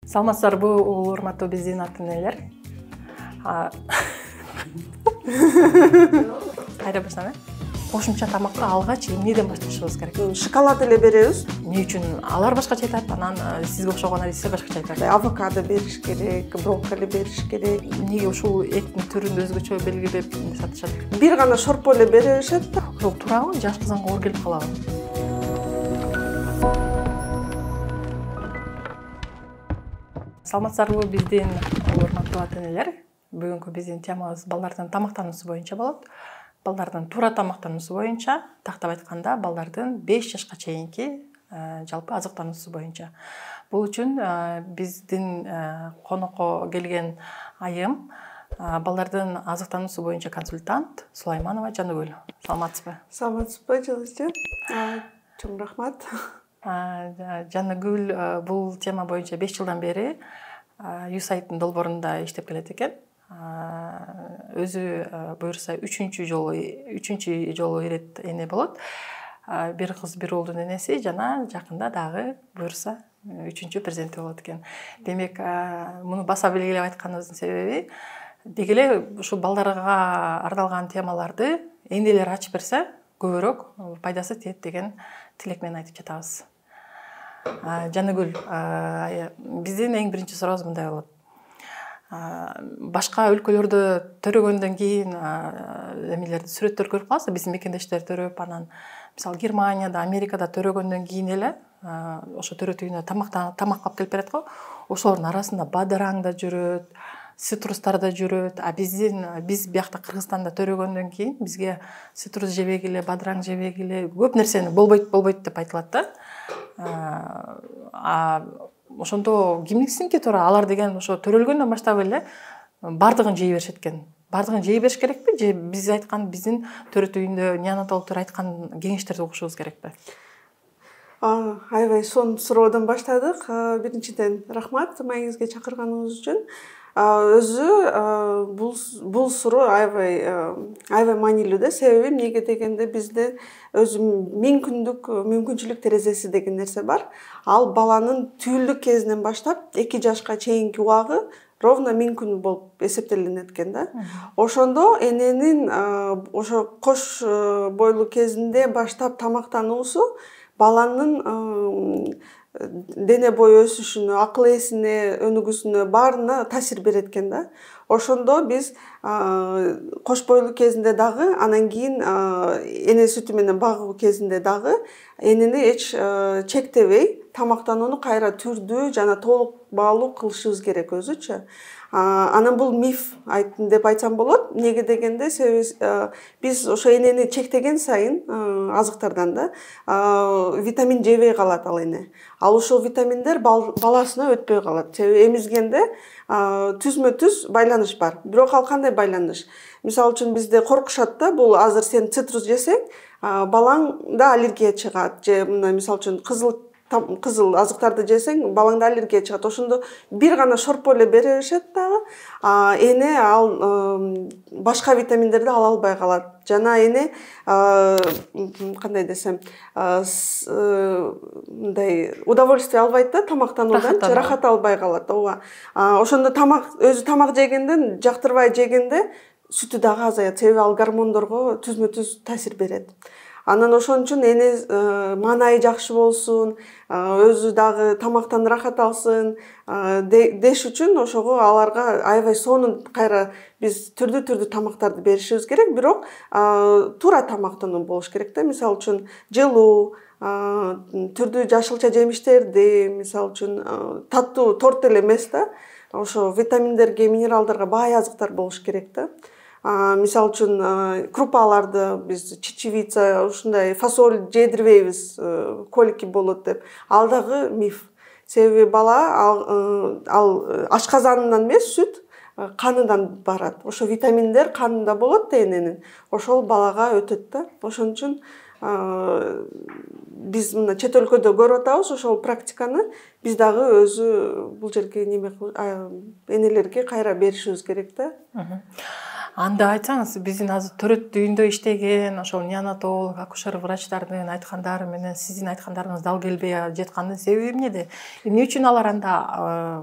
Саламатсыздарбы, урматтуу биздин ата-энелер. Кайра баштайм. Кошумча тамакка алгач эмнеден башташыбыз керек? Шоколад эле беребиз. Эмне үчүн алар башкача айтат, анан сизге окшогон адистер башкача айтат. Авокадо бериш керек, брокколи бериш керек. Эмнеге ушул эттин түрүн өзгөчө белгилеп сатышат? Бир гана шорпо эле беришет. Ошол туурабы, жаш кызганга оор келип калабы? Саламатсыздарбы, биздин урматтуу ата-энелер. Бүгүнкү биздин темабыз балдардын тамактануусу боюнча болот. Балдардын туура тамактануусу боюнча, тактап айтканда, балдардын 5 жашка чейинки жалпы азыктануусу боюнча. Бул үчүн биздин конокко келген айым балдардын азыктануусу боюнча консультант Сулайманова Жаныгүл. Саламатсызбы? Саламатсызбы, жылычы. Чоң рахмат. Жаныгүл бул тема боюнча 5 жылдан бери USAID-тын долбоорунда иштеп келет экен. Өзү буюрса 3-чү жолу ирет эне болот. Бир кыз, бир уулдун энеси жана жакында дагы буюрса 3-чү перзенти болот экен. Демек, муну баса белгилеп айтканыбыздын себеби деги эле ушу балдарга арналган темаларды энелер ачып берсе, көбүрөөк пайдасы тиет деген тилек менен айтып жатабыз. Жаныгүл, биздин эң биринчи сурообуз мындай болот. Башка өлкөлөрдө төрөгөндөн кийин эмелерди сүрөттөр көрүп каласыз, биздин мекендештер төрөп, анан мисалы Германияда, Америкада төрөгөндөн кийин эле ошо төрөтүүнө тамак алып келип берет го. Ошолордун арасында бадыраң да жүрөт, цитрустар да жүрөт. Биз биякта Кыргызстанда төрөгөндөн кийин бизге цитрус жебегиле, бадыраң жебегиле, көп нерсени болбойт деп айтылат да. Ошондо кимдиксинки туура алар деген ошо төрөлгөндөн баштап эле бардыгын жей беришет экен. Бардыгын жей бериш керекпи же биз айткан биздин төрөтүүндө неонатологдор айткан кеңештерди угушубуз керекпи? Аябай сонун суроодон баштадык. Биринчиден рахмат маегиңизге чакырганыңыз үчүн. Өзү бул суроо аябай маанилүү да. Себеби эмнеге дегенде бизде өзү 1000 күндүк мүмкүнчүлүк терезеси деген нерсе бар. Ал баланын түйүлдүк кезинен баштап 2 жашка чейинки убагы ровно 1000 күн болуп эсептелинет экен да. Ошондо эненин ошо кош бойлуу кезинде баштап тамактануусу баланын дене бою өсүшүнө, акыл эсине, өнүгүүсүнө баарына таасир берет экен да. Ошондо биз кош бойлуу кезинде дагы, анан кийин эне сүтү менен багуу кезинде дагы энени эч чектебей тамактанууну кайра түрдүү жана толук баалуу кылышыбыз керек өзүчү. Анан бул миф деп айтсам болот. Неге дегенде биз ошо энени чектеген сайын азыктардан да витамин жебей калат ал эне. Ал ошол витаминдер баласына өтпөй калат. Себеби эмизгенде түзмө-түз байланыш бар. Бирок ал кандай байланыш? Мисалы үчүн бизде коркушат да, бул азыр сен цитрус жесең, балаңда аллергия чыгат. Же мына мисалы үчүн кызыл азыктарды жесең, балаңда аллергия чыгат. Ошондо бир гана шорпо эле беришет дагы, эне ал башка витаминдерди ала албай калат. Жана эне кандай десем, мындай удовольствие албайт да тамактануудан, рахат албай калат. Ооба. Ошондо өзү тамак жегенден, жактырбай жегенде сүтү дагы азаят. Себеби ал гормондорго түзмө-түз таасир берет. Анан ошон үчүн эне маанайы жакшы болсун, өзү дагы тамактан рахат алсын деш үчүн ошого аларга аябай сонун кайра биз түрдүү тамактарды беришибиз керек, бирок туура тамактануу болуш керек да. Мисалы үчүн жылуу, түрдүү жашылча жемиштерди, мисалы үчүн таттуу торт эле эмес да. Ошо витаминдерге, минералдарга бай азыктар болуш керек да. Мисалы үчүн крупаларды биз чечевица, ушундай фасоль жедирбейбиз, колики болот деп. Ал дагы миф. Себеби бала ал ашказанынан эмес, сүт канынан барат. Ошо витаминдер канында болот да эненин. Ошол балага өтөт да. Ошон үчүн биз мына чет өлкөдө көрүп атабыз ошол практиканы. Биз дагы өзү бул жерге энелерге кайра беришибиз керек да. Анда айтсаңыз, биздин азыр төрөт үйүндө иштеген ошол неонатолог, акушер врачтардын айткандары менен сиздин айткандарыңыз дал келбей жаткандын себеби эмнеде? Эмне үчүн алар анда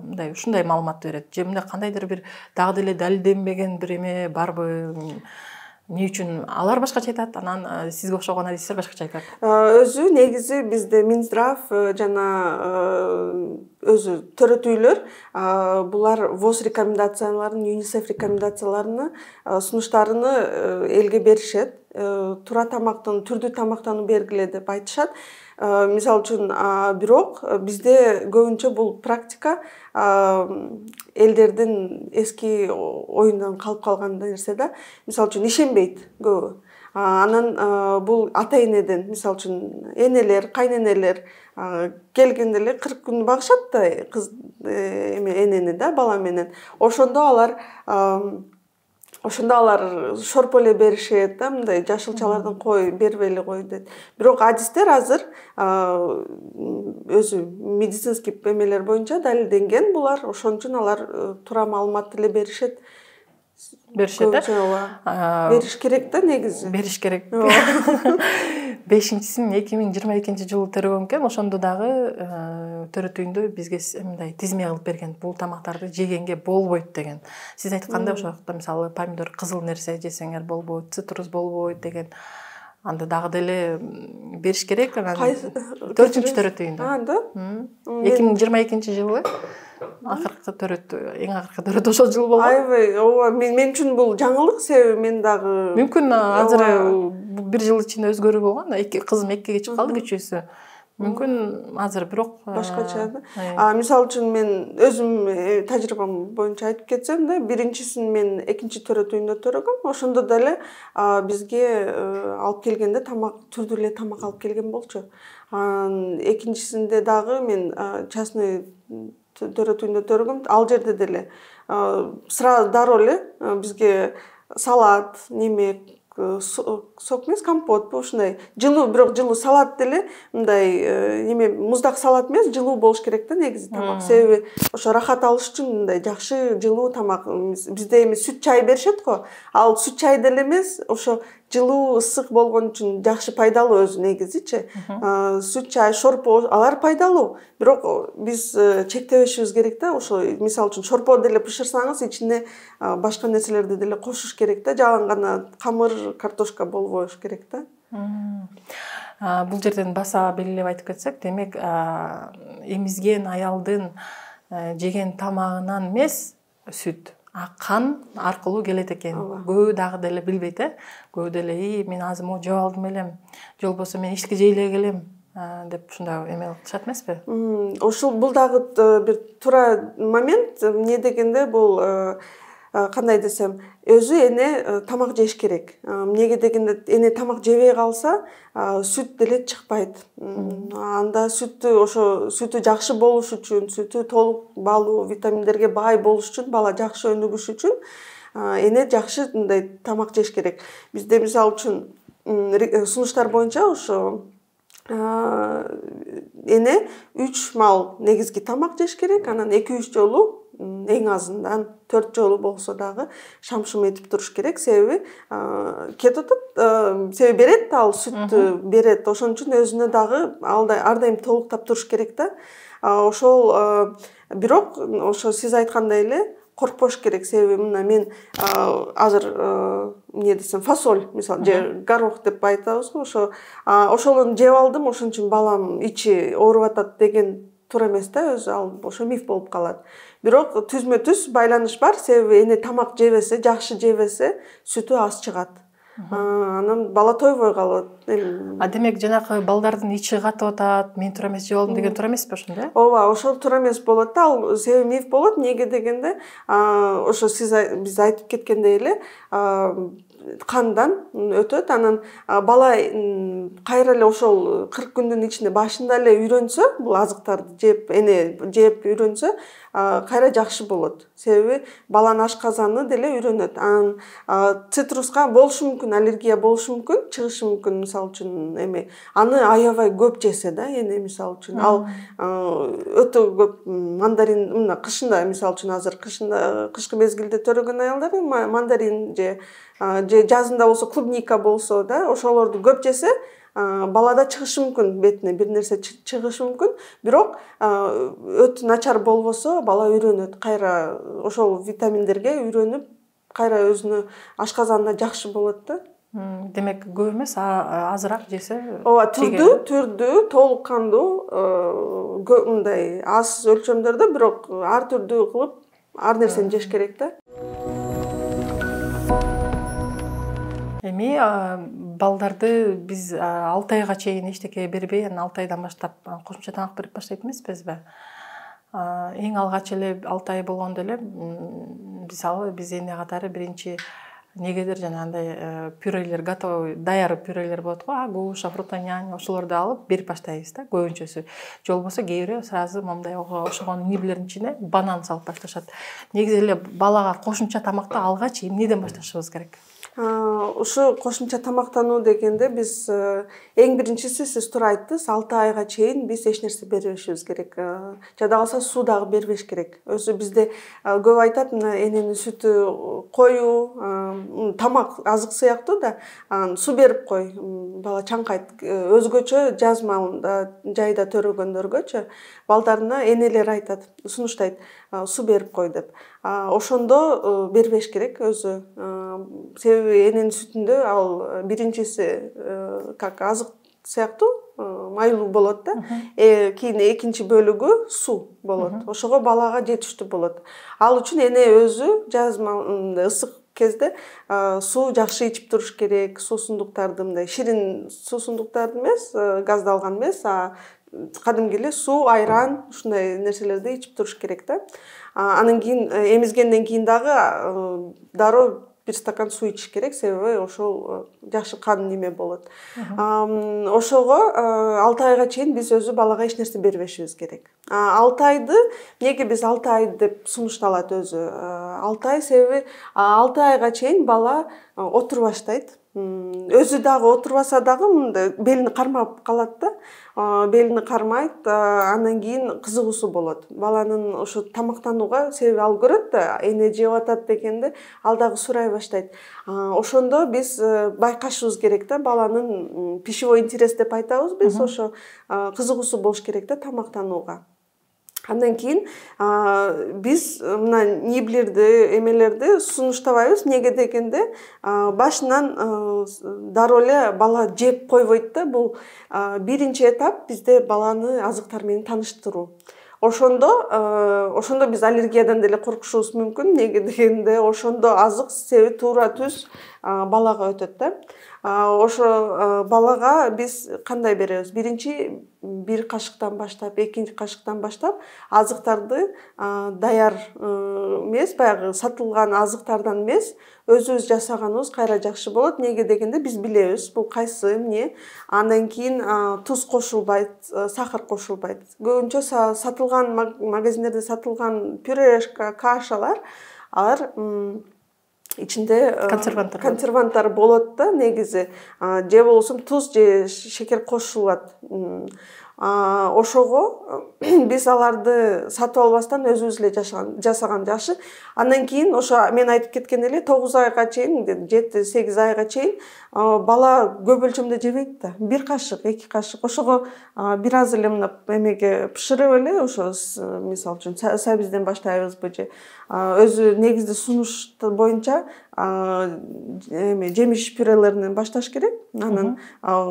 мындай ушундай маалымат берет? Же мындай кандайдыр бир дагы деле далилденбеген бир эме барбы? Эмне үчүн алар башкача айтат, анан сизге окшогон адистер башкача айтат? Өзү негизи бизде Минздрав жана өзү төрөт үйлөр булар ВОЗ рекомендацияларын, ЮНИСЕФ рекомендацияларыны сунуштарыны элге беришет. Тура тамактан, түрдүү тамактануу бергиле деп айтышат. Мисалы үчүн, бирок бизде көбүнчө бул практика элдердин эски оюндан калып калган нерсе да. Мисалы үчүн ишенбейт көбү. Анан бул ата энеден, мисалы үчүн энелер, кайненелер келгенде эле 40 күн багышат да кыз энени да бала менен. Ошондо алар шорпо эле беришет да, мындай жашылчалардан кой, бербейли кой дейт. Бирок адистер азыр өзү медицинский эмелер боюнча далилденген булар, ошон үчүн алар туура маалымат эле беришет. Беришет да? Бериш керек да негизи. Бериш керек. 5-син 2022-жылы төрөгөн экен, ошондо дагы төрөт үйүндө бизге мындай тизме кылып берген, бул тамактарды жегенге болбойт деген. Сиз айткандай ошол жакта мисалы помидор, кызыл нерсе жесеңер болбойт, цитрус болбойт деген. Анда дагы деле бериш керек. 4-чү төрөт үйүндө. Да? 2022-жылы акыркы төрөт, эң акыркы төрөт ошол жыл болгон. Аябай, ооба, мен үчүн бул жаңылык, себеби мен дагы мүмкүн азыр бир жыл ичинде өзгөрүү болгон, кызым 2-ге чыгып калды, кичүүсү. Мүмкүн азыр бирок башкача да. Мисалы үчүн мен өзүм тажрыйбам боюнча айтып кетсем да, биринчисин мен 2-чи төрөт үйүндө төрөгөм. Ошондо деле бизге алып келгенде тамак, түрдүү эле тамак алып келген болчу. Экинчисинде дагы мен частный төрөт үйүндө төрөгөм. Ал жерде деле сразу дароо эле бизге салат, неме, сок эмес, компот, ушундай жылуу, бирок жылуу салат деле, мындай неме, муздак салат эмес, жылуу болуш керек да негизи тамак. Себеби ошо рахат алыш үчүн мындай жакшы жылуу тамак. Бизде эми сүт чай беришет го. Ал сүт чай деле эмес, ошо жылуу, ысык болгон үчүн жакшы, пайдалуу өзү негизичи. Сүт чай, шорпо, алар пайдалуу. Бирок биз чектебешибиз керек да. Ошо мисалы үчүн шорпо деле бышырсаңыз, ичине башка нерселерди деле кошуш керек да. Жаган гана камыр, картошка болбош керек да. Бул жерден баса белгилеп айтып кетсек, демек эмизген аялдын жеген тамагынан эмес сүт, кан аркылуу келет экен. Көбү дагы деле билбейт, көбү деле мен азыр могу жеп алдым элем, же болбосо мен ишке жей келем деп ушундай эме кылышат эмеспи? Ошол бул дагы бир туура момент. Эмне дегенде бул кандай десем, өзү эне тамак жеш керек. Эмнеге дегенде эне тамак жебей калса, сүт деле чыкпайт. Анда сүтү жакшы болуш үчүн, сүтү толук баалуу, витаминдерге бай болуш үчүн, бала жакшы өнүгүш үчүн эне жакшы мындай тамак жеш керек. Бизде мисалы үчүн сунуштар боюнча ошо эне 3 мал негизги тамак жеш керек, анан 2-3 жолу, эң азынан 4 жолу болсо дагы шам-шум этип туруш керек. Себеби кетип атат, себеби берет, ал сүттү берет. Ошон үчүн өзүнө дагы ар дайым толуктап туруш керек да. Ошол бирок ошо сиз айткандай эле коркпош керек. Себеби мына мен азыр эмне десем, фасоль, мисалы, же горох деп айтабыз го, ошолорду жеп алдым, ошон үчүн балам ичи ооруп атат деген туура эмес да, өзү ал ошо миф болуп калат. Бирок түзмө-түз байланыш бар. Себеби эне тамак жебесе, жакшы жебесе, сүтү аз чыгат. Анан бала тойбой калат. Демек жанагы балдардын ичи катып атат, мен туура эмес жеп алдым деген туура эмеспи ошондо? Ооба, ошол туура эмес болот да. Ал себеби миф болот. Эмнеге дегенде, ошо биз айтып кеткендей эле, кандан өтөт. Анан бала кайра эле ошол 40 күндүн ичинде башында эле үйрөнсө, бул азыктарды жеп, эне жеп үйрөнсө, кайра жакшы болот. Себеби баланын ашказаны деле үйрөнөт. Анан цитруска болушу мүмкүн, аллергия болушу мүмкүн, чыгышы мүмкүн, мисалы үчүн эме. Аны аябай көп жесе да, эне мисалы үчүн. Ал өтө көп мандарин, мына кышында мисалы үчүн азыр кышкы мезгилде төрөгөн аялдар мандарин же жазында болсо клубника болсо да, ошолорду көп жесе, балада чыгышы мүмкүн, бетине бир нерсе чыгышы мүмкүн. Бирок өтө начар болбосо, бала үйрөнөт, кайра ошол витаминдерге үйрөнүп, кайра өзүнө ашказанына жакшы болот да. Демек көп эмес, азыраак жесе. Ооба, түрдүү, толук кандуу, мындай аз өлчөмдөрдө, бирок ар түрдүү кылып ар нерсени жеш керек да. Эми балдарды биз 6 айга чейин эчтеке бербей, анан 6 айдан баштап кошумча тамак берип баштайт эмеспизби? Эң алгач эле 6 ай болгондо эле биз эне катары биринчи негедир жанагындай пюрелер, готовый, даяр пюрелер болот го, агуша, фрутонянь, ошолорду алып берип баштайбыз да, көбүнчөсү. Же болбосо кээ бирөө сразу момундай ошогон нибилердин ичине банан салып башташат. Негизи эле балага кошумча тамакты алгач эмнеден башташыбыз керек? Ушу кошумча тамактануу дегенде биз эң биринчиси сиз туура айттыңыз, 6 айга чейин биз эч нерсе бербешибиз керек. Жада калса суу дагы бербеш керек. Өзү бизде көп айтат, мына эненин сүтү коюу, тамак азык сыяктуу да, суу берип кой, бала чаңкайт. Өзгөчө жаз маалында жайда төрөгөндөргөчү балдарына энелер айтат, сунуштайт, суу берип кой деп. Ошондо бербеш керек өзү. Себеби эненин сүтүндө ал биринчиси как азык сыяктуу майлуу болот да. Кийин экинчи бөлүгү суу болот. Ошого балага жетиштүү болот. Ал үчүн эне өзү жаз ысык кезде суу жакшы ичип туруш керек. Суусундуктарды, мындай ширин суусундуктарды эмес, газдалган эмес, кадимки эле суу, айран, ушундай нерселерди ичип туруш керек да. Анан кийин эмизгенден кийин дагы дароо 1 стакан суу ичиш керек, себеби ошол жакшы кан неме болот. Ошого 6 айга чейин биз өзү балага эч нерсе бербешибиз керек. 6 айды, неге биз 6 ай деп сунушталат өзү? 6 ай себеби 6 айга чейин бала отурбаштайт. Өзү дагы отурбаса дагы белини кармап калат да. Белини кармайт, андан кийин кызыгуусу болот. Баланын ошо тамактанууга, себеби ал көрөт да, эне жеп атат дегенде, ал дагы сурай баштайт. Ошондо биз байкашыбыз керек да, баланын пищевой интерес деп айтабыз биз, ошо кызыгуусу болуш керек да тамактанууга. Андан кийин биз мына ниблерди, эмелерди сунуштабайбыз. Неге дегенде, башынан дароо эле бала жеп койбойт да. Бул биринчи этап бизде баланы азыктар менен тааныштыруу. Ошондо биз аллергиядан деле коркушубуз мүмкүн. Неге дегенде, ошондо азык себеби туура түз балага өтөт да. Ошо балага биз кандай беребиз? Биринчи 1 кашыктан баштап, экинчи кашыктан баштап азыктарды даяр эмес, баягы сатылган азыктардан эмес, өзүбүз жасаганыбыз кайра жакшы болот. Неге дегенде, биз билебиз, бул кайсы эмне. Андан кийин туз кошулбайт, сахар кошулбайт. Көбүнчө сатылган магазиндерде сатылган пюрешка, кашалар, алар ичинде консерванттар болот да, негизи. Же болсо туз же шекер кошулат. Ошого биз аларды сатып албастан өзүбүз эле жасаган жакшы. Андан кийин ошо мен айтып кеткен эле 9 айга чейин, 7-8 айга чейин бала көп өлчөмдө жебейт да. 1 кашык, 2 кашык. Ошого бир аз эле мына эмеге бышырып эле, ошо мисалы үчүн сабизден баштайбызбы же өзү негизди сунуш боюнча жемиш пюрелеринен башташ керек. Анан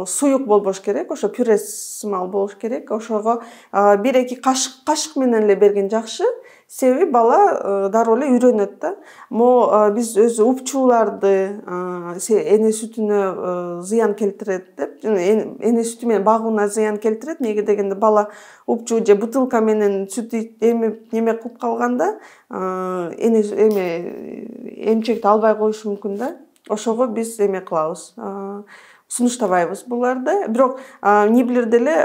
суюк болбош керек, ошо пюре сымал болуш керек. Ошого 1-2 кашык менен эле берген жакшы. Себеби бала дароо эле үйрөнөт да. Биз өзү упчууларды эне сүтүнө зыян келтирет деп, эне сүтү менен багууна зыян келтирет. Неге дегенде, бала упчуу же бутылка менен сүт эмип неме кылып калганда эмчекти албай коюшу мүмкүн да. ошого биз эме кылабыз, сунуштабайбыз буларды. Бирок эмнелер деле,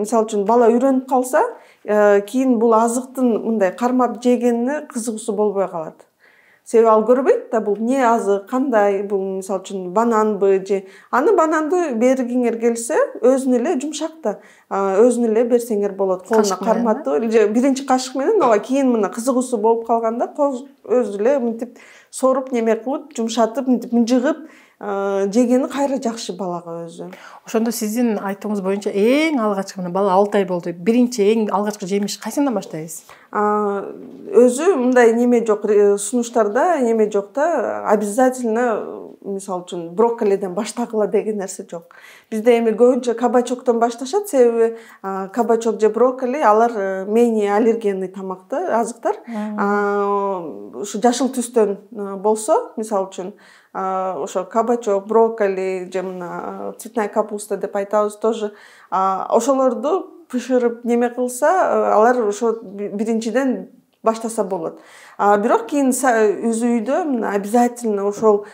мисалы үчүн бала үйрөнүп калса, кийин бул азыктын мындай кармап жегенине кызыгуусу болбой калат. Себеби ал көрбөйт да, бул эмне азык, кандай, бул мисалы үчүн бананбы же аны бананды бергиңер келсе, өзүнө эле жумшак да, өзүнө эле берсеңер болот. Колуна карматып, же биринчи кашык менен, ооба, кийин мына кызыгуусу болуп калганда өзү эле мынтип соруп неме кылып, жумшатып, мынтип мыжыгып жегени кайра жакшы балага өзү. Ошондо сиздин айтууңуз боюнча эң алгачкы мына бала 6 ай болду. Биринчи эң алгачкы жемиш кайсынан баштайбыз? Өзү мындай неме жок, сунуштарда неме жок да, обязательно мисалы үчүн брокколиден баштагыла деген нерсе жок. Бизде эми көбүнчө кабачоктон башташат, себеби кабачок же брокколи алар менее аллергенный тамактар, азыктар. Ушу жашыл түстөн болсо, мисалы үчүн ошо кабачок, брокколи же мына цветная капуста деп айтабыз тоже, ошолорду пышырып неме кылса, алар ошо биринчиден баштаса болот. Бирок кийин өзү үйдө мына обязательно ошол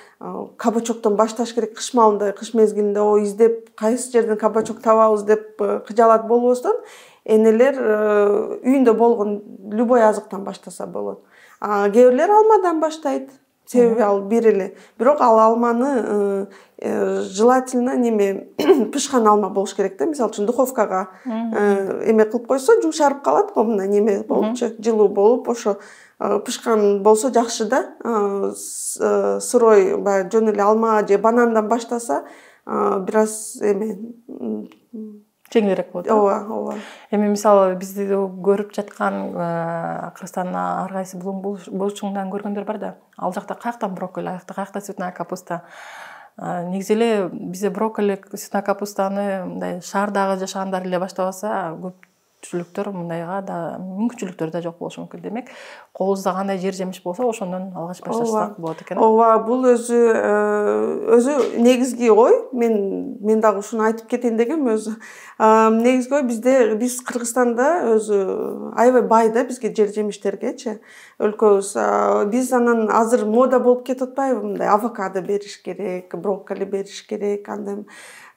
кабачоктон башташ керек. Кыш маалында, кыш мезгилинде издеп кайсы жерден кабачок табабыз деп кыжаалат болбостон, энелер үйүндө болгон любой азыктан баштаса болот. Кээ бирлер алмадан баштайт. Себеби ал бир эле. Бирок ал алманы желательно неме пышкан алма болуш керек да. Мисалы үчүн духовкага эме кылып койсо, жумшарып калат го, мына неме болупчу, жылуу болуп, ошо пышкан болсо жакшы да. Сырой баягы жөн эле алма же банандан баштаса, бир аз эме жеңилирээк болот. Ооба. Эми мисалы бизди көрүп жаткан Кыргызстандын ар кайсы бурчуңдан көргөндөр бар да. Ал жакта каяктан брокколи, каякта цветная капуста. Негизи эле бизде брокколи, цветная капустаны мындай шаардагы жашагандар эле баштабаса, көпчүлүктөр мындайга да мүмкүнчүлүктөр да жок болушу мүмкүн. Демек, колубузда кандай жер жемиш болсо, ошондон алгач баштасак болот экен. Ооба, бул өзү негизги ой. Мен дагы ушуну айтып кетейин дегем өзү. Негизги ой, биз Кыргызстанда өзү аябай бай да бизге жер жемиштергечи өлкөбүз. Биз анан азыр мода болуп кетип атпайбы, мындай авокадо бериш керек, брокколи бериш керек, андай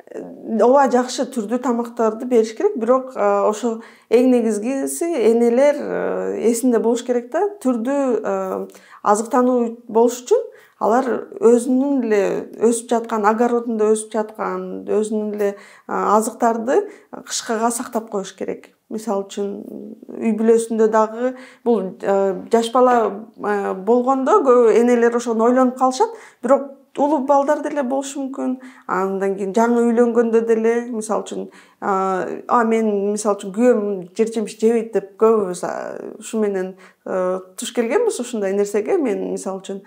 ооба жакшы түрдүү тамактарды бериш керек, бирок ошо эң негизгиси энелер эсинде болуш керек да, түрдүү азыктануу болуш үчүн алар өзүнүн эле өсүп жаткан огородунда өсүп жаткан өзүнүн эле азыктарды кышкага сактап коюш керек. Мисалы үчүн үй бүлөсүндө дагы бул жаш бала болгондо көп энелер ошону ойлонуп калышат, бирок улуу балдар деле болушу мүмкүн. Андан кийин жаңы үйлөнгөндө деле, мисалы үчүн, мен мисалы үчүн күйөөм жер жемиш жебейт деп көбүбүз ушу менен туш келгенбиз ушундай нерсеге. Мен мисалы үчүн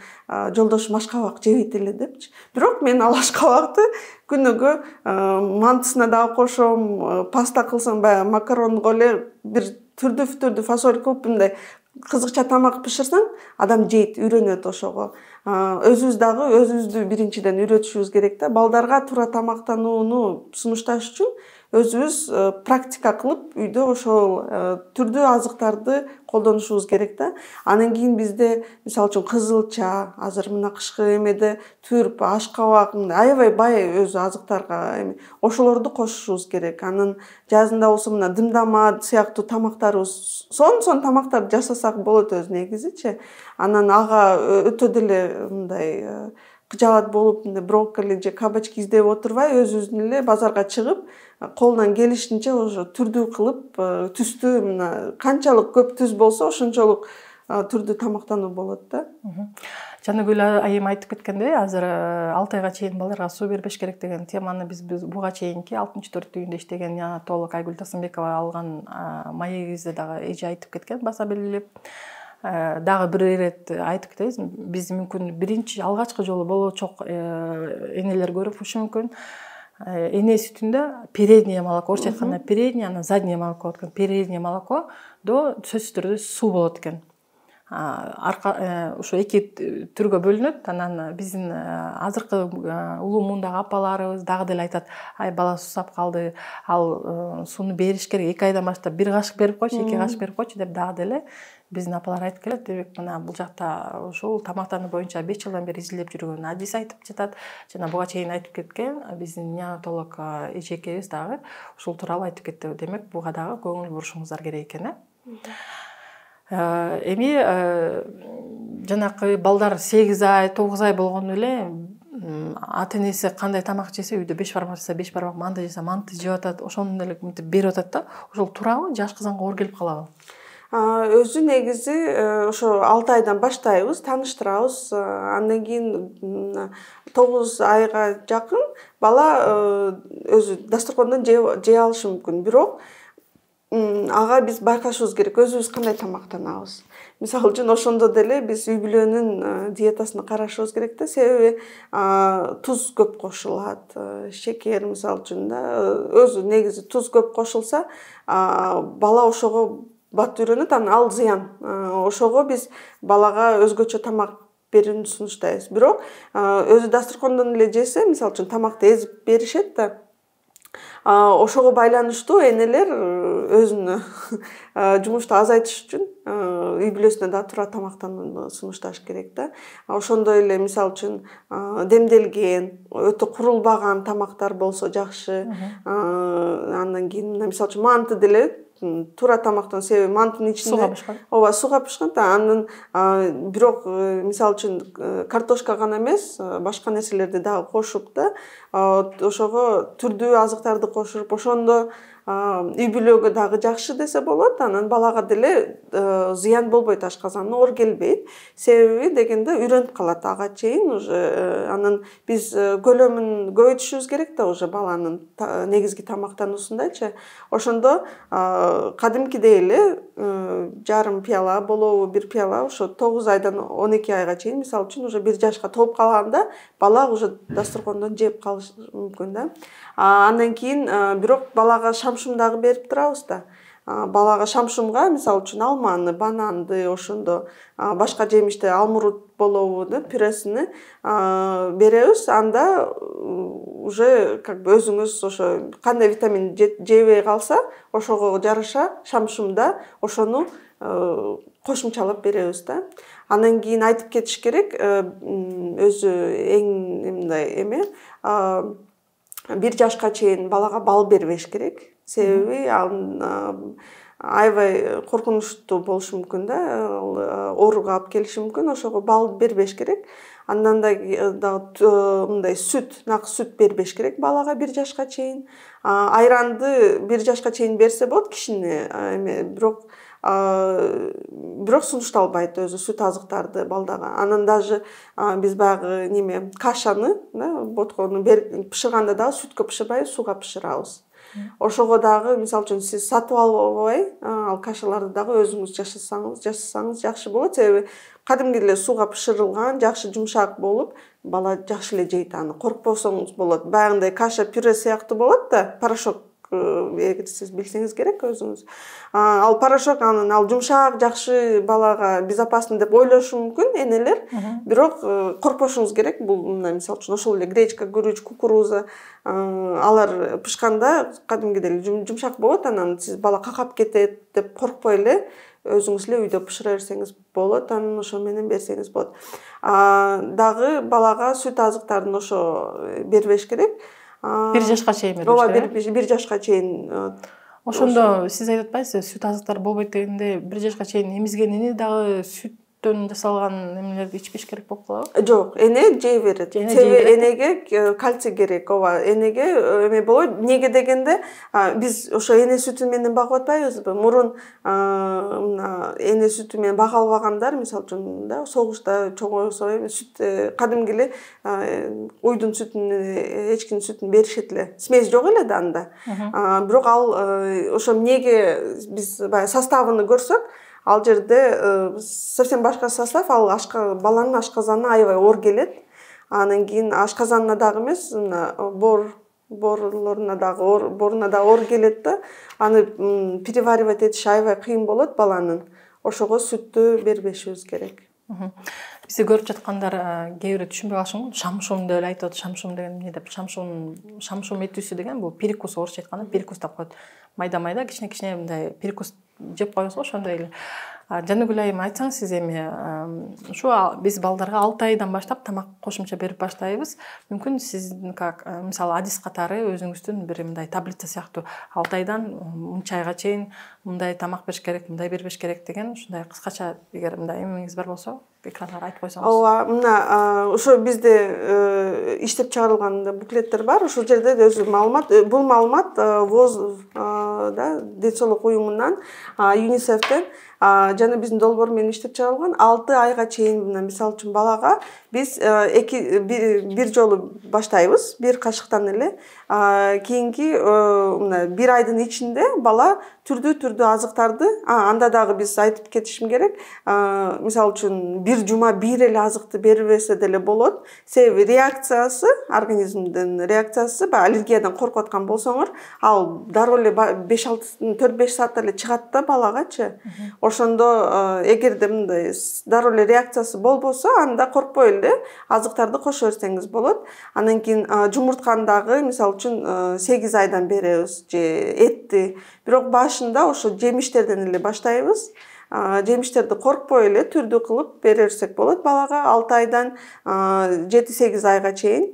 жолдошум ашкабак жебейт эле депчи. Бирок мен ал ашкабакты күнүгө мантысына дагы кошом, паста кылсам, баягы макаронго эле бир түрдүү фасоль кылып мындай кызыкча тамак бышырсаң, адам жейт, үйрөнөт ошого. Өзүбүз дагы өзүбүздү биринчиден үйрөтүшүбүз керек да. Балдарга туура тамактанууну сунушташ үчүн өзүбүз практика кылып, үйдө ошол түрдүү азыктарды колдонушубуз керек да. Анан кийин бизде мисалы үчүн кызылча, азыр мына кышкы эмеде түрп, ашкабак, аябай бай өзү азыктарга эми ошолорду кошушубуз керек. Анан жазында болсо мына дымдама сыяктуу тамактарыбыз, сон тамактарды жасасак болот өзү негизичи. Анан ага өтө деле мындай кыжаалат болуп, брокколи же кабачки издеп отурбай, өзүбүздүн эле базарга чыгып, колунан келишинче ошо түрдүү кылып, түстүү мына канчалык көп түз болсо, ошончолук түрдүү тамактануу болот да. Жаныгүл айым айтып кеткендей, азыр 6 айга чейин балдарга суу бербеш керек деген теманы биз буга чейинки 64-үйүндө иштеген неонатолог Айгүл Тасымбекова алган маегибизде дагы эже айтып кеткен, баса белгилеп. Дагы бир ирет айтып кетебиз. Биз мүмкүн биринчи алгачкы жолу болочок энелер көрүп ушу мүмкүн. Эне сүтүндө переднее молоко, орусча айтканда переднее, анан заднее молоко болот экен. Переднее молоко до сөзсүз түрдө суу болот экен. Ушу эки түргө бөлүнөт. Анан биздин азыркы улуу муундагы апаларыбыз дагы деле айтат, ай бала суусап калды, ал сууну бериш керек, 2 айдан баштап 1 кашык берип койчу, 2 кашык берип койчу деп дагы деле биздин апалар айтып келет, демек мына бул жакта ушул тамактануу боюнча 5 жылдан бери изилдеп жүргөн адис айтып жатат. Жана буга чейин айтып кеткен биздин неонатолог эжекебиз дагы ушул тууралуу айтып кетти. Демек буга дагы көңүл бурушуңуздар керек экен. Эми жанакы балдар 8 ай, 9 ай болгондо эле ата энеси кандай тамак жесе, үйдө 5 бармак жесе 5 бармак, манты жесе манты жеп атат, ошону эле мынтип берип атат да. Ошол туурабы? Жаш кызганга оор келип калабы? Өзү негизи ошо 6 айдан баштайбыз, тааныштырабыз. Андан кийин 9 айга жакын бала өзү дасторкондон жей алышы мүмкүн. Бирок ага биз байкашыбыз керек, өзүбүз кандай тамактанабыз. Мисалы үчүн ошондо деле биз үй бүлөнүн диетасын карашыбыз керек да, себеби туз көп кошулат, шекер мисалы үчүн да, өзү негизи туз көп кошулса, бала ошого бат үйрөнөт, анан ал зыян. Ошого биз балага өзгөчө тамак берүүнү сунуштайбыз. Бирок өзү дасторкондон эле жесе, мисалы үчүн тамакты эзип беришет да, ошого байланыштуу энелер өзүнө жумушту азайтыш үчүн үй бүлөсүнө да туура тамактанууну сунушташ керек да. Ошондой эле мисалы үчүн демделген, өтө курулбаган тамактар болсо жакшы. Андан кийин мисалы үчүн манты деле туура тамактан, себеби мантынын ичинде сууга бышкан. Ооба, сууга бышкан да. Андан бирок мисалы үчүн картошка гана эмес, башка нерселерди дагы кошуп да, ошого түрдүү азыктарды кошуп, ошондо үй бүлөгө дагы жакшы десе болот. Анан балага деле зыян болбойт, ашказаны оор келбейт. Себеби дегенде үйрөнүп калат ага чейин уже. Анан биз көлөмүн көбөйтүшүбүз керек да уже баланын негизги тамактануусундачы. Ошондо кадимкидей эле жарым пияла болобу, 1 пияла ошо 9 айдан 12 айга чейин, мисалы үчүн уже 1 жашка толуп калганда бала уже дасторкондон жеп калышы мүмкүн да. Андан кийин бирок балага шамшум дагы берип турабыз да. Балага шамшумга мисалы үчүн алманы, бананды, ошондо башка жемишти, алмурут болобу да, пюресини беребиз. Анда уже как бы өзүңүз ошо кандай витамин жебей калса, ошого жараша шамшумда ошону кошумчалап беребиз да. Андан кийин айтып кетиш керек, өзү эң мындай эме 1 жашка чейин балага бал бербеш керек. Себеби аябай коркунучтуу болушу мүмкүн да, ооруга алып келиши мүмкүн. Ошого бал бербеш керек. Андан да мындай нак сүт бербеш керек балага 1 жашка чейин. Айранды 1 жашка чейин берсе болот кишине, бирок сунушталбайт өзү сүт азыктарды балдага. Анан даже биз баягы кашаны, боткону пышырганда дагы сүткө пышырбайбыз, сууга пышырабыз. Ошого дагы мисалы үчүн сиз сатып албай, ал кашаларды дагы өзүңүз жасасаңыз жакшы болот. Себеби кадимки эле сууга пышырылган, жакшы жумшак болуп, бала жакшы эле жейт аны. Коркпосоңуз болот. Баягындай каша пюре сыяктуу болот да, порошок, эгер сиз билсеңиз керек өзүңүз. Ал порошок, анан ал жумшак, жакшы балага безопасно деп ойлошу мүмкүн энелер. Бирок коркпошуңуз керек. Бул мисалы үчүн ошол эле гречка, күрүч, кукуруза, алар пышканда кадимкидей эле жумшак болот. Анан сиз бала какап кетет деп коркпой эле өзүңүз эле үйдө пышыра берсеңиз болот. Анан ошо менен берсеңиз болот. Дагы балага сүт азыктарын ошо бербеш керек. 1 жашка чейин бербеш Ооба, керек. 1 жашка чейин. Ошондо сиз айтып атпайсызбы, сүт азыктар болбойт дегенде 1 жашка чейин эмизген дагы сүттөн жасалган эмелерди ичпеш керек болуп калабы? Жок, эне жей берет. Себеби энеге кальций керек. Ооба, энеге эме болот. Эмнеге дегенде биз ошо эне сүтү менен багып атпайбызбы? Мурун эне сүтү менен бага албагандар, мисалы үчүн да, согушта чоңойсо сүт кадимки эле уйдун сүтүн, эчкинин сүтүн беришет эле. Смесь жок эле да анда. Бирок ал ошо эмнеге биз баягы составын көрсөк, ал жерде совсем башка состав, ал баланын ашказанына аябай оор келет. Анан кийин ашказанына дагы эмес, боруна дагы оор келет да. Аны переваривать этиш аябай кыйын болот баланын. Ошого сүттү бербешибиз керек. Бизди көрүп жаткандар кээ бирөө түшүнбөй калышы мүмкүн. Шамшум деп айтып атат. Шамшум деген эмне деп? Шамшум этүүсү деген бул перекус, орусча айтканда перекус деп коет. Майда-майда кичине мындай перекус жеп коебуз го, ошондой эле. Жаныгүл айым, айтсаңыз сиз эми ушу биз балдарга 6 айдан баштап тамак кошумча берип баштайбыз. Мүмкүн сиздин как мисалы адис катары өзүңүздүн бир мындай таблица сыяктуу 6 айдан мынча айга чейин мындай тамак бериш керек, мындай бербеш керек деген ушундай кыскача эгер мындай эмеңиз бар болсо экранга айтып койсоңуз. Ооба, мына ошо бизде иштеп чыгарылган буклеттер бар. Ошол жерде өзү маалымат, бул маалымат ВОЗ да Ден соолук уюмунан, ЮНИСЕФтен жана биздин долбоор менен иштеп чыгарылган 6 айга чейин мына мисалы үчүн балага биз бир жолу баштайбыз, бир кашыктан эле. Кийинки мына бир айдын ичинде бала түрдүү азыктарды, анда дагы биз айтып кетишим керек. Мисалы үчүн бир жума бир эле азыкты бербесе деле болот. Себеби реакциясы, организмдин реакциясы, аллергиядан коркуп аткан болсоңор, ал дароо эле 4-5 саатта эле чыгат да балагачы. Ошондо эгерде мындай дароо эле реакциясы болбосо, анда коркпой эле азыктарды кошо берсеңиз болот. Андан кийин жумуртканы дагы мисалы үчүн 8 айдан беребиз же этти. Бирок башында ошо жемиштерден эле баштайбыз. Жемиштерди коркпой эле түрдүү кылып бере берсек болот балага 6 айдан 7-8 айга чейин.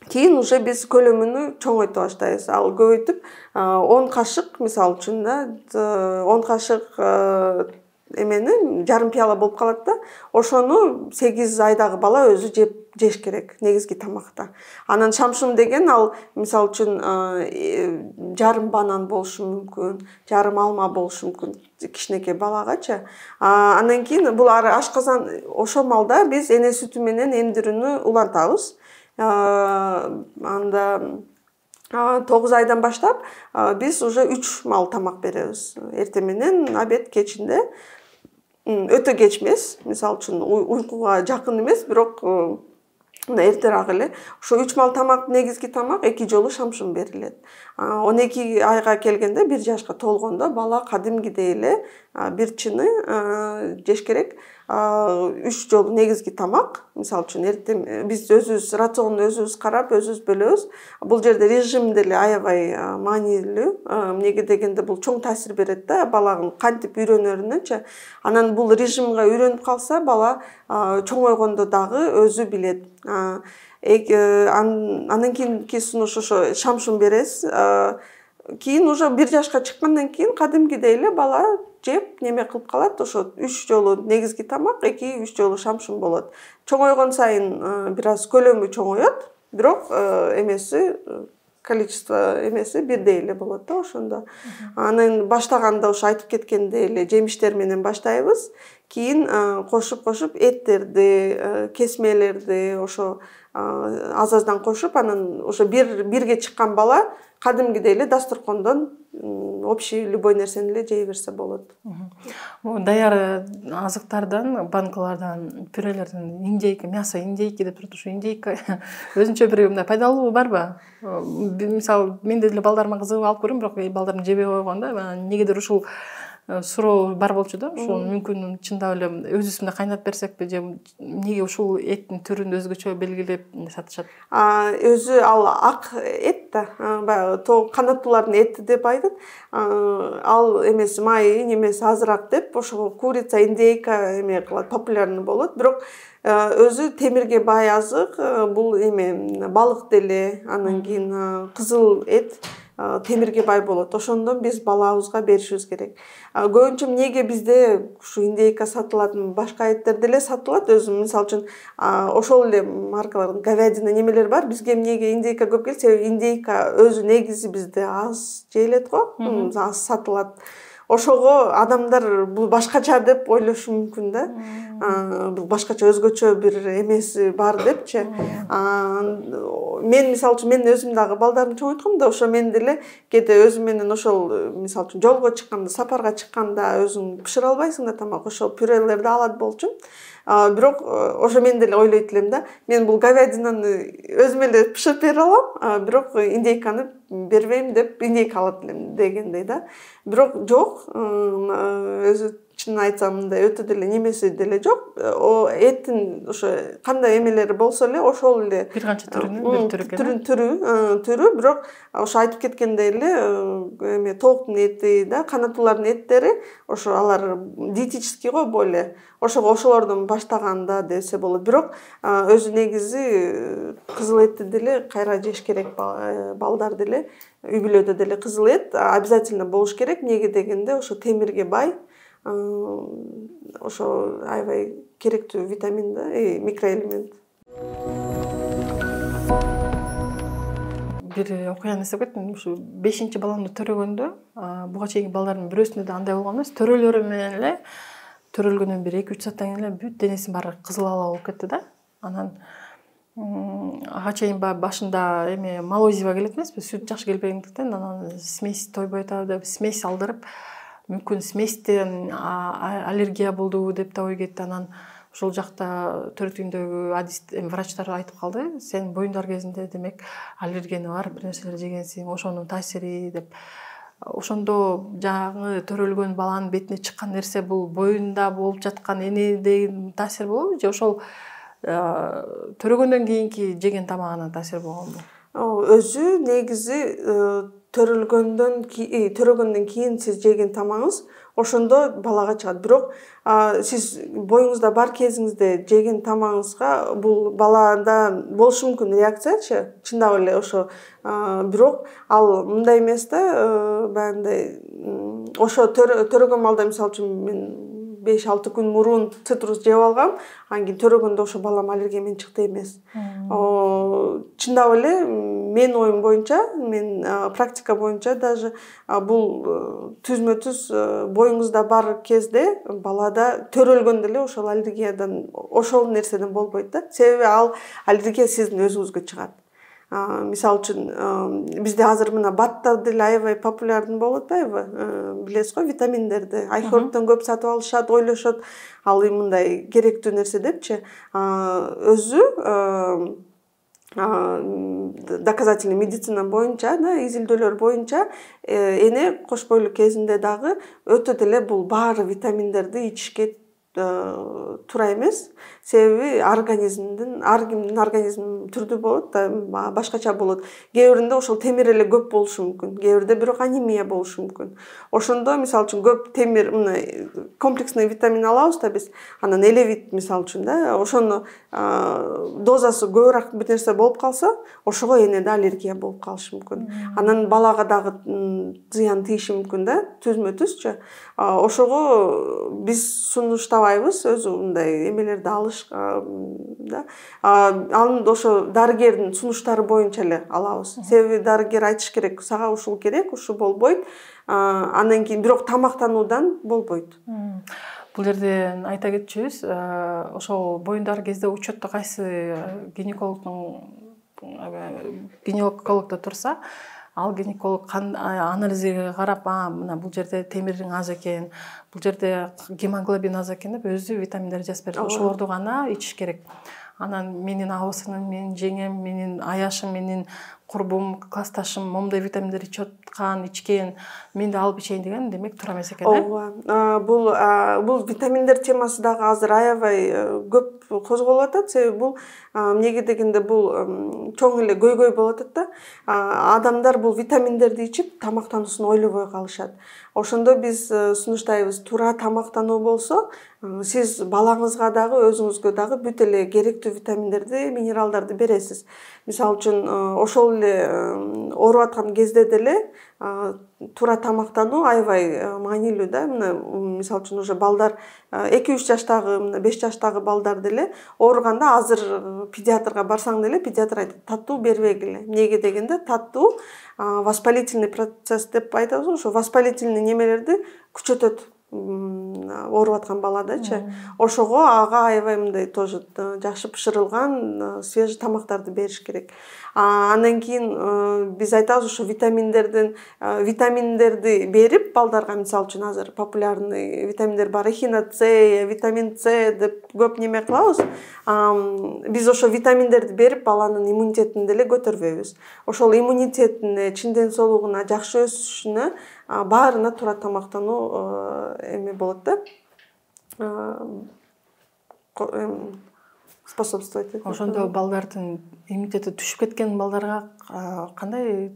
Кийин уже биз көлөмүнү чоңойто баштайбыз. Ал көбөйтүп 10 кашык мисалы үчүн да 10 кашык эмени жарым пияла болуп калат да. Ошону 8 айдагы бала өзү жеш керек негизги тамакта. Анан шамшым деген ал мисалы үчүн жарым банан болушу мүмкүн, жарым алма болушу мүмкүн кичинекей балагачы. Андан кийин бул ашказан ошол малда биз эне сүтү менен эмдирүүнү улантабыз. Анда 9 айдан баштап биз уже 3 мал тамак беребиз. Эртең менен, обед, кечинде. Өтө кеч эмес, мисалы үчүн уйкуга жакын эмес, бирок эртерээк эле. Ошо 3 мал тамак, негизги тамак 2 жолу шамшым берилет. 12 айга келгенде, 1 жашка толгондо бала кадимгидей эле бир чыны жеш керек. 3 жолу негизги тамак. Мисалы үчүн эртең биз өзүбүз рационду өзүбүз карап, өзүбүз бөлөбүз. Бул жерде режим деле аябай маанилүү. Эмнеге дегенде бул чоң таасир берет да баланын кантип үйрөнөрүнөчү. Анан бул режимге үйрөнүп калса, бала чоңойгондо дагы өзү билет. Андан кийинки сунуш ошо шамшым беребиз. Кийин уже 1 жашка чыккандан кийин кадимгидей эле бала жеп неме кылып калат. Ошо 3 жолу негизги тамак, 2-3 жолу шамшым болот. Чоңойгон сайын бир аз көлөмү чоңоет, бирок эмеси количество эмеси бирдей эле болот да ошондо. Анан баштаганда ошо айтып кеткендей эле жемиштер менен баштайбыз. Кийин кошуп эттерди, кесмелерди ошо аз-аздан кошуп, анан ошо бирге чыккан бала кадимгидей эле дасторкондон общий любой нерсени эле жей берсе болот. Даяр азыктардан, банкалардан, пюрелерден индейка, мясо индейки деп турат. Ушу индейка өзүнчө бир мындай пайдалуу барбы? Мисалы, мен деле балдарыма кызыгып алып көрөм, бирок балдарым жебей койгон да. Негедир ушул суроо бар болчу да. Ошол мүмкүн чындап эле өзүбүз мындай кайнатып берсекпи же эмнеге ушул эттин түрүн өзгөчө белгилеп сатышат? Өзү ал ак эт да. Баягы канаттуулардын эти деп айтат. Ал эмеси майы, немеси азыраак деп ошо курица, индейка эме кылат, популярный болот. Бирок өзү темирге бай азык, бул эме балык деле, андан кийин кызыл эт темирге бай болот. Ошондон биз балабызга беришибиз керек. Көбүнчө эмнеге бизде ушу индейка сатылат, башка эттер деле сатылат. Өзү мисалы үчүн ошол эле маркалардын говядина немелер бар. Бизге эмнеге индейка көп келет? Себеби индейка өзү негизи бизде аз жейилет го, аз сатылат. Ошого адамдар бул башкача деп ойлошу мүмкүн да. Бул башкача өзгөчө бир эмеси бар депчи. Мен мисалы үчүн мен өзүм дагы балдарымды чоңойтком да, ошо мен деле кээде өзүм менен ошол мисалы үчүн жолго чыкканда, сапарга чыкканда өзүң бышыра албайсың да тамак, ошол пюрелерди алат болчумун. Бирок ошо мен деле ойлойт элем да, мен бул говядинаны өзүм эле бышырып бере алам, бирок индейканы бербейм деп индейка алат элем дегендей да. Бирок жок, өзү чынын айтсам мындай өтө деле немеси деле жок. О эттин ошо кандай эмелери болсо эле ошол эле бир канча түрүнүн бир түрү экен. Түрү, бирок ошо айтып кеткендей эле эме тооктун эти да, канаттуулардын эттери ошо алар диетический го более. Ошого ошолордон баштаганда десе болот. Бирок өзү негизи кызыл этти деле кайра жеш керек, балдар деле үй бүлөдө деле кызыл эт обязательно болуш керек. Эмнеге дегенде ошо темирге бай, ошо аябай керектүү витамин да, микроэлемент. Бир окуяны эстеп кеттим. Ушу 5-чи баламды төрөгөндө, буга чейинки балдардын бирөөсүндө да андай болгон эмес. Төрөлөрү менен эле төрөлгөндөн бир 2-3 сааттан кийин эле бүт денесин баары кызыл ала болуп кетти да. Анан ага чейин башында эме молозиво келет эмеспи, сүт жакшы келбегендиктен анан смесь тойбой атабы деп смесь алдырып, мүмкүн сместен аллергия болдубу деп да ой кетти. Анан ошол жакта төрөтүгүндөгү врачтар айтып калды, сен боюндар кезинде демек аллергияны бар бир нерселер жегенсиң, ошонун таасири деп. Ошондо жаңы төрөлгөн баланын бетине чыккан нерсе бул боюнда болуп жаткан эне деген таасир болобу же ошол төрөгөндөн кийинки жеген тамагына таасир болгонбу? Өзү негизи төрөгөндөн кийин сиз жеген тамагыңыз ошондо балага чыгат. Бирок сиз боюңузда бар кезиңизде жеген тамагыңызга бул балада болушу мүмкүн реакциячы, чындап эле ошо. Бирок ал мындай эмес да, баягындай ошо төрөгөн балда мисалы үчүн мен 5-6 күн мурун цитрус жеп алгам, анан кийин төрөгөндө ошо балам аллергия менен чыкты эмес. Чындап эле мен оюм боюнча, мен практика боюнча даже бул түзмө-түз боюңузда бар кезде балада төрөлгөндө эле ошол аллергиядан, ошол нерседен болбойт да. Себеби ал аллергия сиздин өзүңүзгө чыгат. Мисалы үчүн бизде азыр мына баттар деле аябай популярный болуп атпайбы? Билесиз го, витаминдерди айхордон көп сатып алышат, ойлошот, ал мындай керектүү нерсе депчи. Өзү доказательный медицина боюнча да, изилдөөлөр боюнча эне кош бойлуу кезинде дагы өтө деле бул баары витаминдерди ичишке туура эмес. Себеби ар кимдин организми түрдүү болот да, башкача болот. Кээ биринде ошол темир эле көп болушу мүмкүн, кээ бирде бирок анемия болушу мүмкүн. Ошондо мисалы үчүн көп темир, мына комплексный витамин алабыз да биз, анан элевит мисалы үчүн да, ошону дозасы көбүрөөк бир нерсе болуп калса, ошого энеде аллергия болуп калышы мүмкүн. Анан балага дагы зыян тийиши мүмкүн да, түзмө-түзчү. Ошого биз сунуштабайбыз өзү мындай эмелерди алыш да. Аны ошо дарыгердин сунуштары боюнча эле алабыз. Себеби дарыгер айтыш керек, сага ушул керек, ушу болбойт. Андан кийин бирок тамактануудан болбойт. Бул жерде айта кетчүбүз, ошол боюндар кезде учетто кайсы гинекологдо турса, ал гинеколог анализиге карап, мына бул жерде темирдин аз экен, бул жерде гемоглобин аз экен деп өзү витаминдерди жазып берет. Ошолорду гана ичиш керек. Анан менин абысыным, менин жеңем, менин аяшым, менин курбум, классташым момундай витаминдерди ичкен, мен да алып ичейин деген демек туура эмес экен. Ооба. Бул витаминдер темасы дагы азыр аябай көп козголуп атат. Себеби бул эмнеге дегенде бул чоң эле көйгөй болуп атат да. Адамдар бул витаминдерди ичип тамактануусун ойлобой калышат. Ошондо биз сунуштайбыз, туура тамактануу болсо, сиз балаңызга дагы, өзүңүзгө дагы бүт эле керектүү витаминдерди, минералдарды бересиз. Мисалы үчүн ошол эле ооруп аткан кезде деле туура тамактануу аябай маанилүү да. Мисалы үчүн уже балдар 2-3 жаштагы, 5 жаштагы балдар деле ооруганда азыр педиатрга барсаң деле педиатр айтат, таттуу бербегиле. Эмнеге дегенде таттуу воспалительный процесс деп айтабыз, ошо воспалительный немелерди күчөтөт ооруп аткан баладачы. Ошого ага аябай мындай тоже жакшы бышырылган свежий тамактарды бериш керек. Андан кийин биз айтабыз, ошо витаминдерди берип балдарга, мисалы үчүн азыр популярный витаминдер бар, эхино С, витамин С деп көп неме кылабыз. Биз ошо витаминдерди берип баланын иммунитетин деле көтөрбөйбүз. Ошол иммунитетине, чин ден соолугуна жакшы өсүшүнө баарына туура тамактануу эме болот да. способствовать этет. Ошондо балдардын иммунитети түшүп кеткен балдарга кандай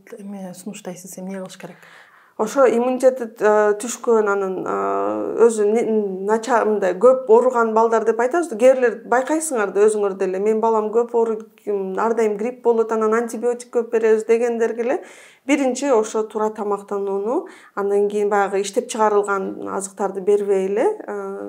сунуштайсыз, эмне кылыш керек? Ошо иммунитети түшкөн, анын өзү мындай көп ооруган балдар деп айтабыз. Кээ бирлер байкайсыңар да өзүңөр деле. Менин балам көп ооруйт, ар дайым грипп болот, анан антибиотик көп беребиз дегендерге эле биринчи ошо туура тамактанууну, андан кийин баягы иштеп чыгарылган азыктарды бербей эле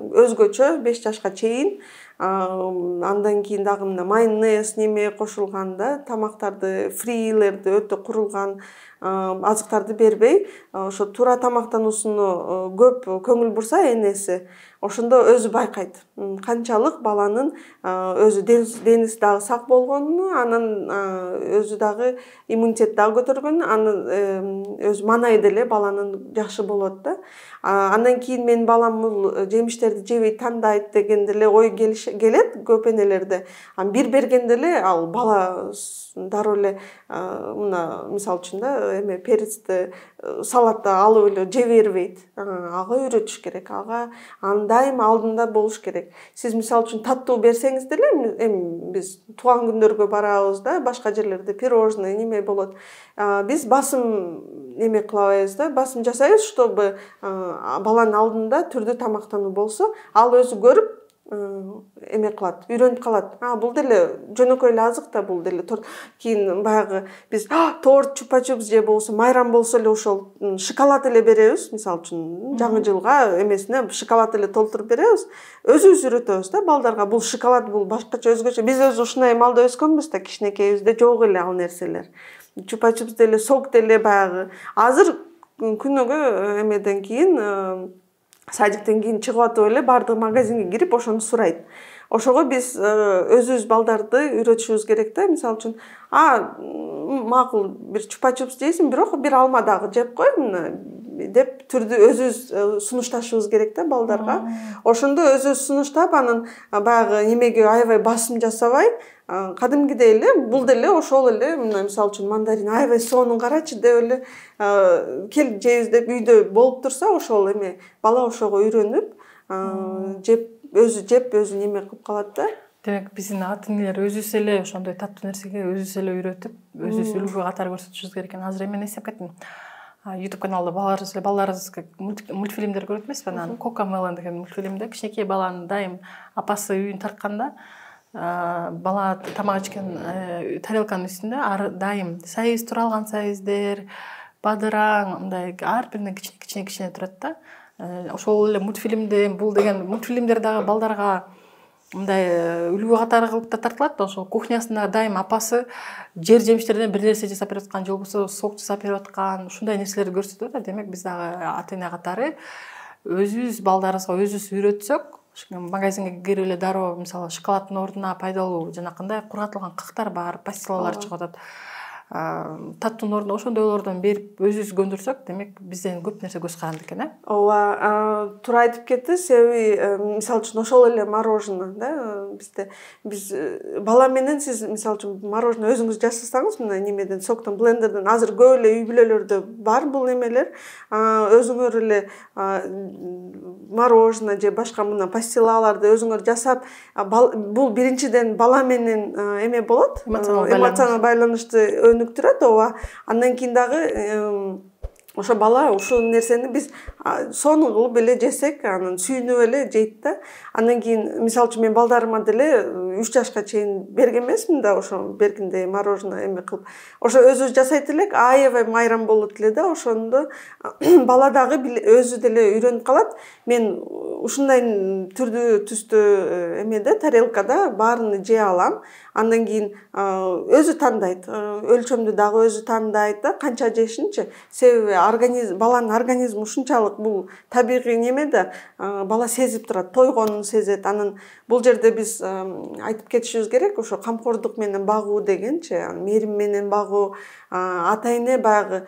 өзгөчө 5 жашка чейин, андан кийин дагы мына майонез неме кошулган да тамактарды, фрилерди өтө курулган азыктарды бербей, ошо туура тамактануусуну көп көңүл бурса энеси, ошондо өзү байкайт. Канчалык баланын өзү дениси дагы сак болгонуну, анан өзү дагы иммунитет дагы көтөргөнүнү, анын өзү маанайы деле баланын жакшы болот да. Андан кийин менин балам бул жемиштерди жебей тандайт деген деле ой келет көп энелерде. Бир бергенде эле ал бала дароо эле мына мисалы үчүн да перецти салатта алып эле жей бербейт. Ага үйрөтүш керек, ага дайым алдында болуш керек. Сиз мисалы үчүн таттуу берсеңиз деле, эми биз тууган күндөргө барабыз да, башка жерлерде пирожный неме болот. Биз басым неме кылабыз да, басым жасайбыз, чтобы баланын алдында түрдүү тамактануу болсо, ал өзү көрүп эме кылат, үйрөнүп калат. Бул деле жөнөкөй эле азык да, бул деле торт. Кийин баягы биз торт, чупа-чупс же болсо майрам болсо эле ошол шоколад эле беребиз. Мисалы үчүн жаңы жылга эмесине шоколад эле толтуруп беребиз. Өзүбүз үйрөтөбүз да балдарга. Бул шоколад, бул башкача өзгөчө. Биз өзү ушундай малда өскөнбүз да, кичинекейибизде жок эле ал нерселер. Чупа-чупс деле, сок деле баягы. Азыр күнүгө эмеден кийин садиктен кийин чыгып атып эле бардык магазинге кирип ошону сурайт. Ошого биз өзүбүз балдарды үйрөтүшүбүз керек да. Мисалы үчүн, макул бир чупа-чупс жейсиң, бирок бир алма дагы жеп кой мына деп түрдүү өзүбүз сунушташыбыз керек да балдарга. Ошондо өзүбүз сунуштап, анан баягы немеге аябай басым жасабай, кадимгидей эле бул деле ошол эле, мына мисалы үчүн мандарин аябай сонун карачы деп эле кел жейбиз деп үйдө болуп турса, ошол эме бала ошого үйрөнүп, жеп өзү неме кылып калат да. Демек биздин ата энелер өзүбүз эле ошондой таттуу нерсеге өзүбүз эле үйрөтүп, өзүбүз үлгү катары көрсөтүшүбүз керек экен. Азыр эми эстеп кеттим. YouTube каналда балдарыбыз мультфильмдер көрөт эмеспи? Анан Cocomelon деген мультфильмде кичинекей баланын дайым апасы үйүн тартканда, бала тамак ичкен тарелканын үстүндө ар дайым сайыз туралган сайыздер, бадыраң, мындай ар бирине кичине турат да. Ошол эле мультфильмде бул деген мультфильмдер дагы балдарга мындай үлгү катары кылып да тартылат. Ошол кухнясында дайым апасы жер жемиштерден бир нерсе жасап берип аткан, же болбосо сок жасап берип аткан, ушундай нерселерди көрсөтөт да. Демек биз дагы ата эне катары өзүбүз балдарыбызга өзүбүз үйрөтсөк, магазинге кирип эле дароо мисалы шоколаддын ордуна пайдалуу жанакындай кургатылган кактар бар, пастилалар чыгып атат. Таттуунун ордуна ошондойлордон берип өзүбүз көндүрсөк, демек бизден көп нерсе көз каранды экен, Ооба, туура айтып кетти. Себеби мисалы үчүн ошол эле мороженое да, биз бала менен сиз мисалы үчүн мороженое өзүңүз жасасаңыз, мына немеден, соктон, блендерден, азыр көп эле үй бүлөлөрдө бар бул немелер. Өзүңөр эле мороженое же башка мына пастилаларды өзүңөр жасап, бул биринчиден бала менен эме болот, эмоционалдуу байланышты өнүктүрөт. Ооба. Андан кийин дагы ошо бала ушул нерсени биз сонун кылып эле жесек, анан сүйүнүп эле жейт да. Андан кийин мисалы үчүн мен балдарыма деле 3 жашка чейин берген эмесмин да, ошо беркиндей мороженое эме кылып. Ошо өзүбүз жасайт элек, аябай майрам болот эле да. Ошондо бала дагы өзү деле үйрөнүп калат. Мен ушундай түрдүү түстүү эмеде, тарелкада баарын жей алам. Андан кийин өзү тандайт, өлчөмдү дагы өзү тандайт да, канча жешинчи. Себеби баланын организми ушунчалык бул табигый неме да, бала сезип турат, тойгонун сезет. Анан бул жерде биз айтып кетишибиз керек, ошо камкордук менен багуу дегенчи, мээрим менен багуу, ата эне баягы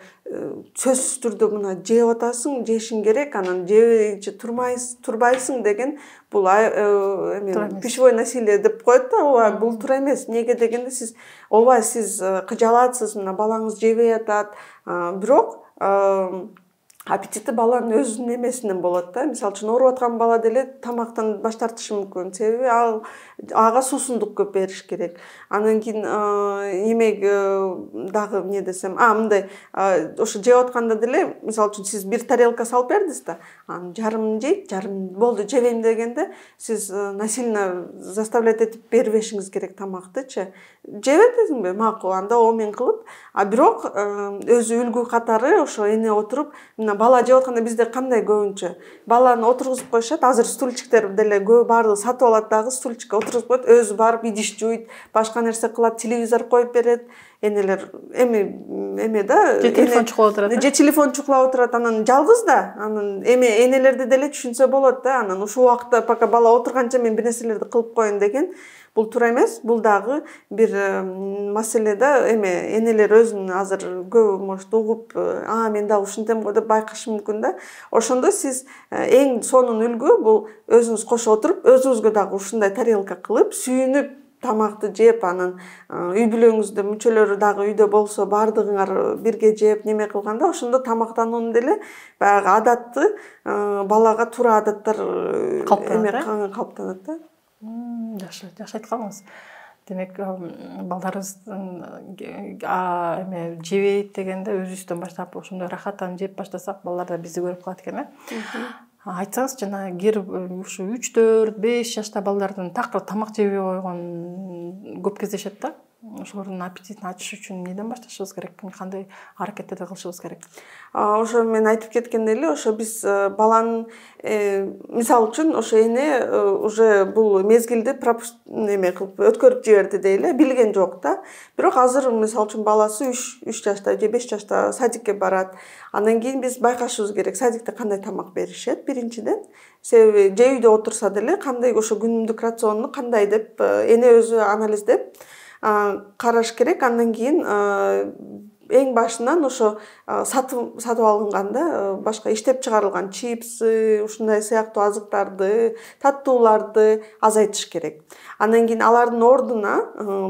сөзсүз түрдө мына жеп атасың, жешиң керек, анан жебейинче турбайсың деген бул пищевое насилие деп коет да. Ооба, бул туура эмес. Неге дегенде сиз кыжалатсыз, мына балаңыз жебей атат, бирок аппетиті баланын өзүнүн эмесинен болот да. Мисалы үчүн ооруп аткан бала деле тамактан баш тартышы мүмкүн. Себеби ага суусундук көп бериш керек. Андан кийин эмек дагы эмне десем, мындай ошо жеп атканда деле, мисалы үчүн сиз бир тарелка салып бердиңиз да, анын жарымын жейт, жарым болду жебейм дегенде сиз насильно заставлять этип бербешиңиз керек тамактычы. Жебет десиңби, макул, анда омен кылып, бирок өзү үлгү катары ошо эне отуруп, бала жеп атканда бизде кандай көбүнчө баланы отургузуп коюшат, азыр стульчиктер деле көп баардыгы сатып алат дагы, стульчикке отургузуп коет, өзү барып идиш жууйт, башка нерсе кылат, телевизор коюп берет. Энелер эме да, же телефон чукулап отурат. Же телефон чукулап отурат, анан жалгыз да, анан энелерди деле түшүнсө болот да, анан ушул убакта пока бала отурганча мен бир нерселерди кылып коеюн деген. Бул туура эмес. Бул дагы бир маселе да, энелер өзүн азыр көп может угуп, мен дагы ушинтем го деп байкашы мүмкүн да. Ошондо сиз эң сонун үлгү бул өзүңүз кошо отуруп, өзүңүзгө дагы ушундай тарелка кылып, сүйүнүп тамакты жеп, анан үй бүлөңүздө мүчөлөрү дагы үйдө болсо баардыгыңар бирге жеп неме кылганда, ошондо тамактануунун деле баягы адатты балага туура адаттар калыптанат да. Жакшы айтканыңыз. Демек, балдарыбыздын жебейт дегенде өзүбүздөн баштап ошондой рахаттанып жеп баштасак, балдар да бизди көрүп калат экен. Айтсаңыз, жана эгер ушу 3, 4, 5 жашта балдардын такыр тамак жебей койгон көп кездешет да. Ошолордун аппетитин ачыш үчүн неден башташыбыз керек? Кандай аракеттерди кылышыбыз керек? Ошо мен айтып кеткендей эле, ошо биз баланын мисалы үчүн ошо эне уже бул мезгилди кылып өткөрүп жиберди дейли, билген жок да. Бирок азыр мисалы үчүн баласы 3 жашта же 5 жашта садикке барат. Андан кийин биз байкашыбыз керек, садикте кандай тамак беришет биринчиден. Себеби же үйдө отурса деле кандай ошо күнүмдүк рациону кандай деп эне өзү анализдеп караш керек. Андан кийин эң башынан ошо сатып алынганда башка иштеп чыгарылган чипсы, ушундай сыяктуу азыктарды, таттууларды азайтыш керек. Андан кийин алардын ордуна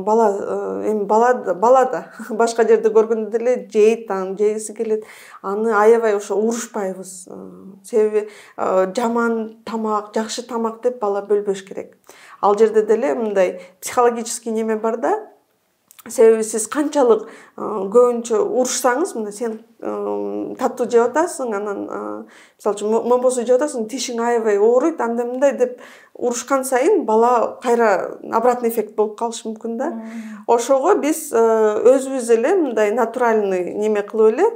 бала да башка жерде көргөндө деле жейт, анан жегиси келет. Аны аябай ошо урушпайбыз. Себеби жаман тамак, жакшы тамак деп бала бөлбөш керек. Ал жерде деле мындай психологический неме бар да. Себеби сиз канчалык көбүнчө урушсаңыз, мына сен таттуу жеп атасың, анан мисалы үчүн момбосу жеп атасың, тишиң аябай ооруйт, андай мындай деп урушкан сайын бала кайра обратный эффект болуп калышы мүмкүн да. Ошого биз өзүбүз эле мындай натуральный неме кылып эле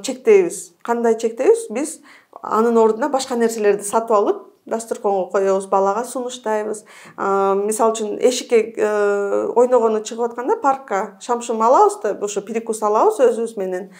чектейбиз. Кандай чектейбиз? Биз анын ордуна башка нерселерди сатып алып дасторконго коебуз, балага сунуштайбыз. Мисалы үчүн эшикке ойногону чыгып атканда паркка шам-шум алабыз да, ошо перекус алабыз өзүбүз менен.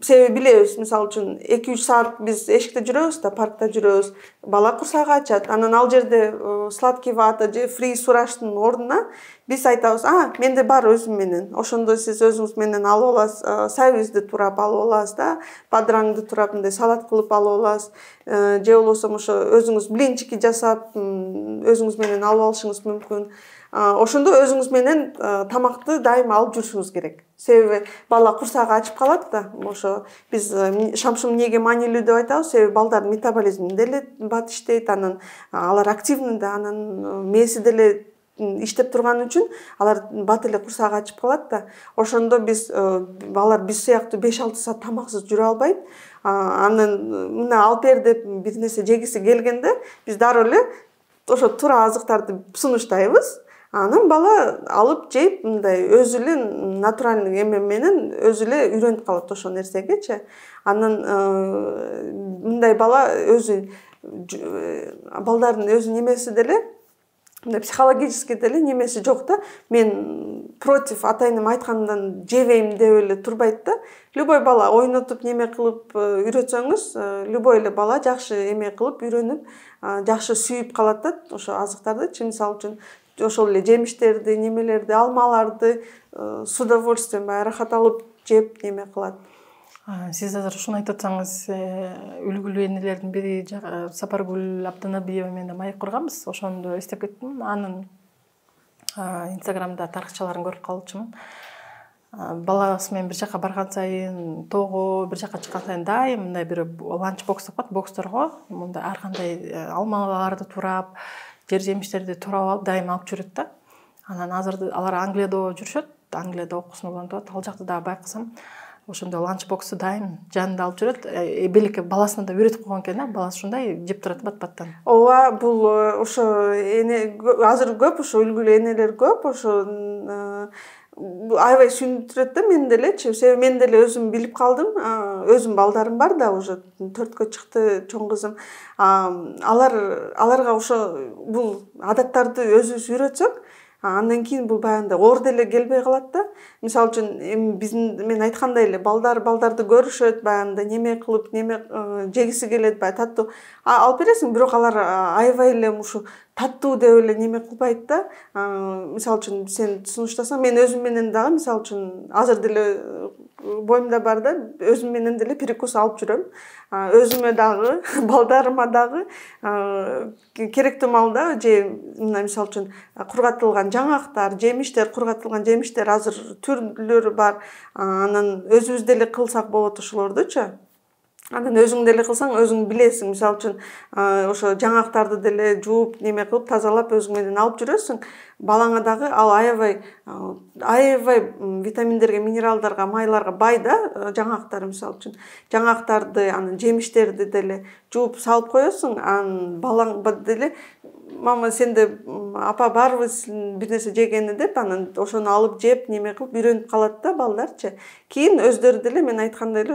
Себеби билебиз, мисалы үчүн 2-3 саат биз эшикте жүрөбүз да, паркта жүрөбүз. Бала курсагы ачат. Анан ал жерде сладкий вата же фри сураштын ордуна биз айтабыз, менде бар өзүм менен. Ошондо сиз өзүңүз менен алып аласыз, сайыбызды турап алып аласыз да, бадраңды турап мындай салат кылып алып аласыз. Же болбосо ошо өзүңүз блинчики жасап өзүңүз менен алып алышыңыз мүмкүн. Ошондо өзүңүз менен тамакты дайыма алып жүрүшүңүз керек. Себеби бала курсагы ачып калат да. Ошо биз шам-шум эмнеге маанилүү деп айтабыз? Себеби балдардын метаболизми деле бат иштейт, анан алар активный да, анан мээси деле иштеп турган үчүн алар бат эле курсагы ачып калат да. Ошондо балдар биз сыяктуу 5-6 саат тамаксыз жүрө албайт. Анан мына алып бер деп бир нерсе жегиси келгенде биз дароо эле ошо туура азыктарды сунуштайбыз. Анан бала алып жейт, мындай өзү эле натуральный эме менен өзү эле үйрөнүп калат ошол нерсегечи. Анан мындай бала өзү балдардын өзү немеси деле психологически деле немеси жок да. Мен против атайным айткандан жебейм деп эле турбайт да. Любой бала ойнотуп неме кылып үйрөтсөңүз, любой эле бала жакшы эме кылып үйрөнүп, жакшы сүйүп калат да ошо азыктарды. Мисалы үчүн ошол эле жемиштерди, немелерди, алмаларды с удовольствием рахат алып жеп неме кылат. Сиз азыр ушуну айтып атсаңыз, үлгүлүү энелердин бири Сапаргүл Абданабиева менен маек курганбыз. Ошондо эстеп кеттим. Анын Инстаграмда тарыхчаларын көрүп калчумун. баласы менен бир жака барган сайын, тоого бир жака чыккан сайын дайым мындай бир ланч бокс деп коет, боксторго мындай ар кандай алмаларды турап, жер жемиштерди турап алып дайым алып жүрөт да. Анан азыр алар Англияда жүрүшөт, Англияда окуусун улантып атат. Ал жакта дагы байкасам, ошондой ланч боксу дайым жанында алып жүрөт. Белекке баласына да үйрөтүп койгон экен да, баласы ушундай жеп турат бат-баттан. Ооба, бул ошо азыр көп ошо үлгүлүү энелер көп, ошо аябай сүйүндүрөт да мени делечи. Себеби мен деле өзүм билип калдым. Өзүм балдарым бар да, уже 4кө чыкты чоң кызым. Аларга ошо бул адаттарды өзүбүз үйрөтсөк, андан кийин бул баягындай оор деле келбей калат да. Мисалы үчүн эми мен айткандай эле балдарды көрүшөт, баягындай неме кылып, жегиси келет, баягы таттуу алып бересиң, бирок алар аябай эле ушу таттуу деп эле неме кылбайт да. Мисалы үчүн сен сунуштасаң, мен өзүм менен дагы мисалы үчүн азыр деле боюмда бар да, өзүм менен деле перекус алып жүрөм. Өзүмө дагы, балдарыма дагы керектүү маалда мына мисалы үчүн кургатылган жаңактар, жемиштер, кургатылган жемиштер азыр түрлөрү бар. Анан өзүбүз деле кылсак болот ошолордучу. Анан өзүң деле кылсаң, өзүң билесиң. Мисалы үчүн ошо жаңактарды деле жууп, неме кылып, тазалап өзүң менен алып жүрөсүң. Балаңа дагы ал аябай витаминдерге, минералдарга, майларга бай да, жаңактар мисалы үчүн. Жаңактарды, анан жемиштерди деле жууп салып коесуң, анан балаң деле мама сенде апа барбы бир нерсе жегени деп, анан ошону алып жеп, неме кылып үйрөнүп калат да балдарчы. Кийин өздөрү деле мен айткандай эле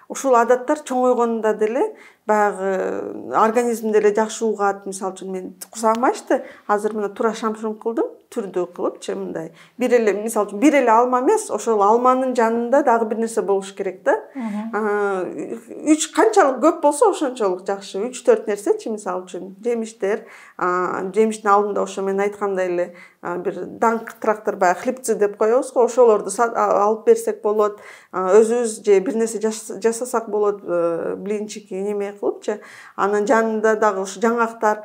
ушул адаттар чоңойгонунда деле баягы организм деле жакшы угат. Мисалы үчүн мен кусагым ачты, азыр мына тура шамшырым кылдым, түрдүү кылыпчы мындай. Бир эле мисалы үчүн бир эле алма эмес, ошол алманын жанында дагы бир нерсе болуш керек да. 3 канчалык көп болсо ошончолук жакшы. 3-4 нерсечи мисалы үчүн жемиштер, жемиштин алдында ошо мен айткандай эле бир данк трактор баягы хлебцы деп коебуз го, ошолорду алып берсек болот. Өзүбүз же бир нерсе жасасак болот, блинчики неме кылыпчы. Анан жанында дагы ушу жаңактар,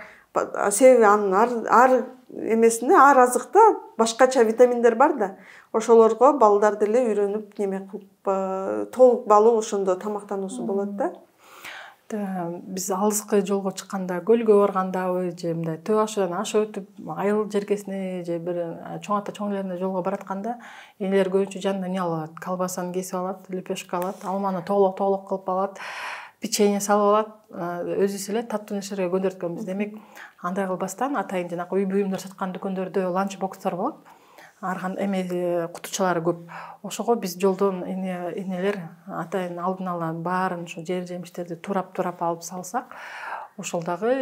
себеби анын ар эмесинде, ар азыкта башкача витаминдер бар да. Ошолорго балдар деле үйрөнүп неме кылып, толук баалуу ошондо тамактануусу болот да. Биз алыскы жолго чыкканда, көлгө баргандабы, же мындай төө ашуудан ашып өтүп, айыл жергесине же бир чоң ата чоң элерине жолго баратканда, энелер көбүнчө жанына эмне алып алат? Колбасаны кесип алат, лепешка алат, алманы тоолок кылып алат, печенье салып алат, өзүбүз эле таттуу нерселерге көндөрткөнбүз. Демек, андай кылбастан атайын жанакы үй буюмдар саткан дүкөндөрдө ланч бокстор болот. Кутучалары көп. Ошого биз жолдон энелер атайын алдын ала баарын ушу жер жемиштерди турап алып салсак, ошол дагы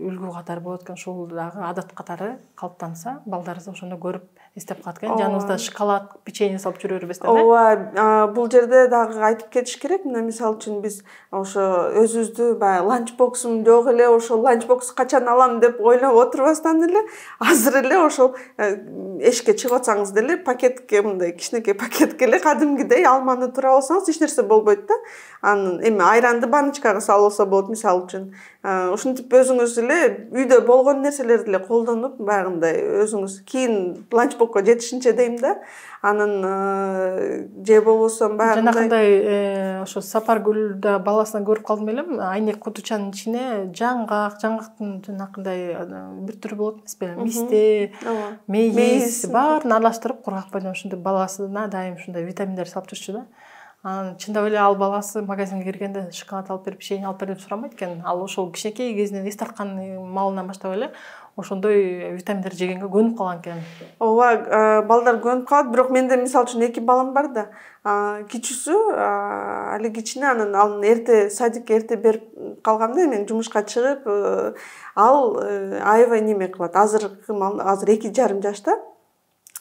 үлгү катары болот экен, ошол дагы адат катары калыптанса, балдарыбыз ошону көрүп эстеп калат экен. Жаныбызда шоколад, печенье салып жүрө бербестен. Ооба, бул жерде дагы айтып кетиш керек. Мына мисалы үчүн биз ошо өзүбүздү баягы ланч боксум жок эле, ошол ланч бокс качан алам деп ойлоп отурбастан эле, азыр эле ошол эшикке чыгып атсаңыз деле пакетке, мындай кичинекей пакетке эле кадимгидей алманы турап алсаңыз эч нерсе болбойт да. Анан эми айранды баночкага салып алса болот мисалы үчүн. Ушинтип өзүңүз эле үйдө болгон нерселерди эле колдонуп, баягындай өзүңүз кийин ланч бокско жетишинче дейм да. Анан же болбосо баягындай жанакындай ошо Сапаргүлдө баласынан көрүп калдым элем, айнек кутучанын ичине жаңгактын жанакындай бир түрү болот эмеспи? Мисте, мейиз баарын аралаштырып кургак менен ушинтип баласына дайым ушундай витаминдер салып жүрчү да. Анан чындап эле ал баласы магазинге киргенде шоколад алып берип, печенье алып бер деп сурамайт экен. Ал ошол кичинекей кезинен эс тарткан маалынан баштап эле ошондой витаминдер жегенге көнүп калган экен. Ооба, балдар көнүп калат, бирок менде мисалы үчүн 2 балам бар да. Кичүүсү али кичине, анан аны эрте садикке эрте берип калганда мен жумушка чыгып, ал аябай неме кылат. Азыр 2,5 жашта.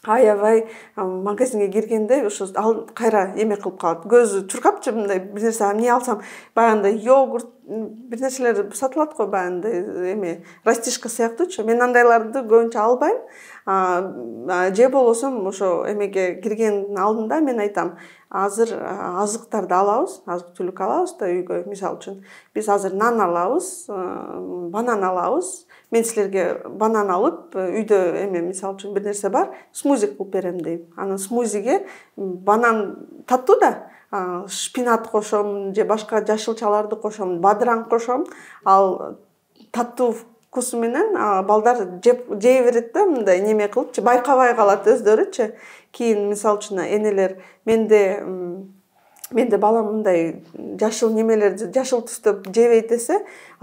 Аябай магазинге киргенде ошо ал кайра эме кылып калат. Көзү чуркапчы, мындай бир нерсе эмне алсам, баягындай йогурт бир нерселер сатылат го, баягындай эме растишка сыяктуучу. Мен андайларды көбүнчө албайм. Же болбосо ошо эмеге киргендин алдында мен айтам, азыр азыктарды алабыз, азык-түлүк алабыз да үйгө. Мисалы үчүн биз азыр нан алабыз, банан алабыз, мен силерге банан алып үйдө эме мисалы үчүн бир нерсе бар, смузи кылып берем дейм. Анан смузиге банан таттуу да, шпинат кошом же башка жашылчаларды кошом, бадыраң кошом, ал таттуу вкусу менен балдар жей берет да, мындай неме кылыпчы, байкабай калат өздөрүчү. Кийин мисалы үчүн энелер менде балам мындай жашыл немелерди жашыл түстө жебейт десе,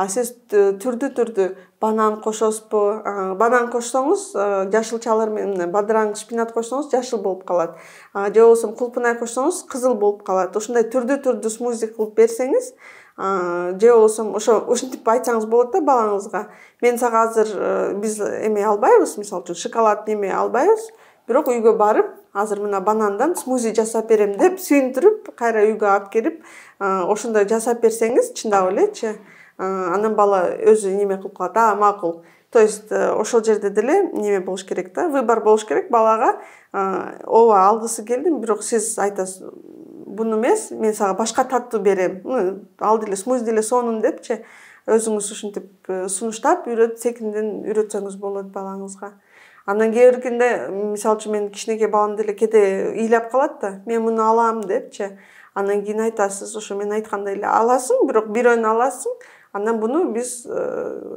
сиз түрдүү банан кошосузбу? Банан кошсоңуз жашылчалар менен бадыраң, шпинат кошсоңуз жашыл болуп калат. Же болбосо кулпунай кошсоңуз кызыл болуп калат. Ушундай түрдүү смузи кылып берсеңиз, же болбосо ушинтип айтсаңыз болот да балаңызга. Мен сага азыр биз эме албайбыз, мисалы үчүн шоколад неме албайбыз, бирок үйгө барып азыр мына банандан смузи жасап берем деп сүйүндүрүп, кайра үйгө алып келип, ошондой жасап берсеңиз, чындап элечи, анан бала өзү неме кылып калат, макул. То есть ошол жерде деле неме болуш керек да, выбор болуш керек балага. Ооба алгысы келдим, бирок сиз айтасыз, буну эмес, мен сага башка таттуу берем. Ал деле смузи деле сонун депчи, өзүңүз ушинтип сунуштап, секинден үйрөтсөңүз болот балаңызга. Анан кээ биркинде, мисалы үчүн мен кичинекей балам деле кээде ыйлап калат да, мен муну алам депчи. Анан кийин айтасыз, ошо мен айткандай эле аласың, бирок бирөөнү аласың. Анан буну биз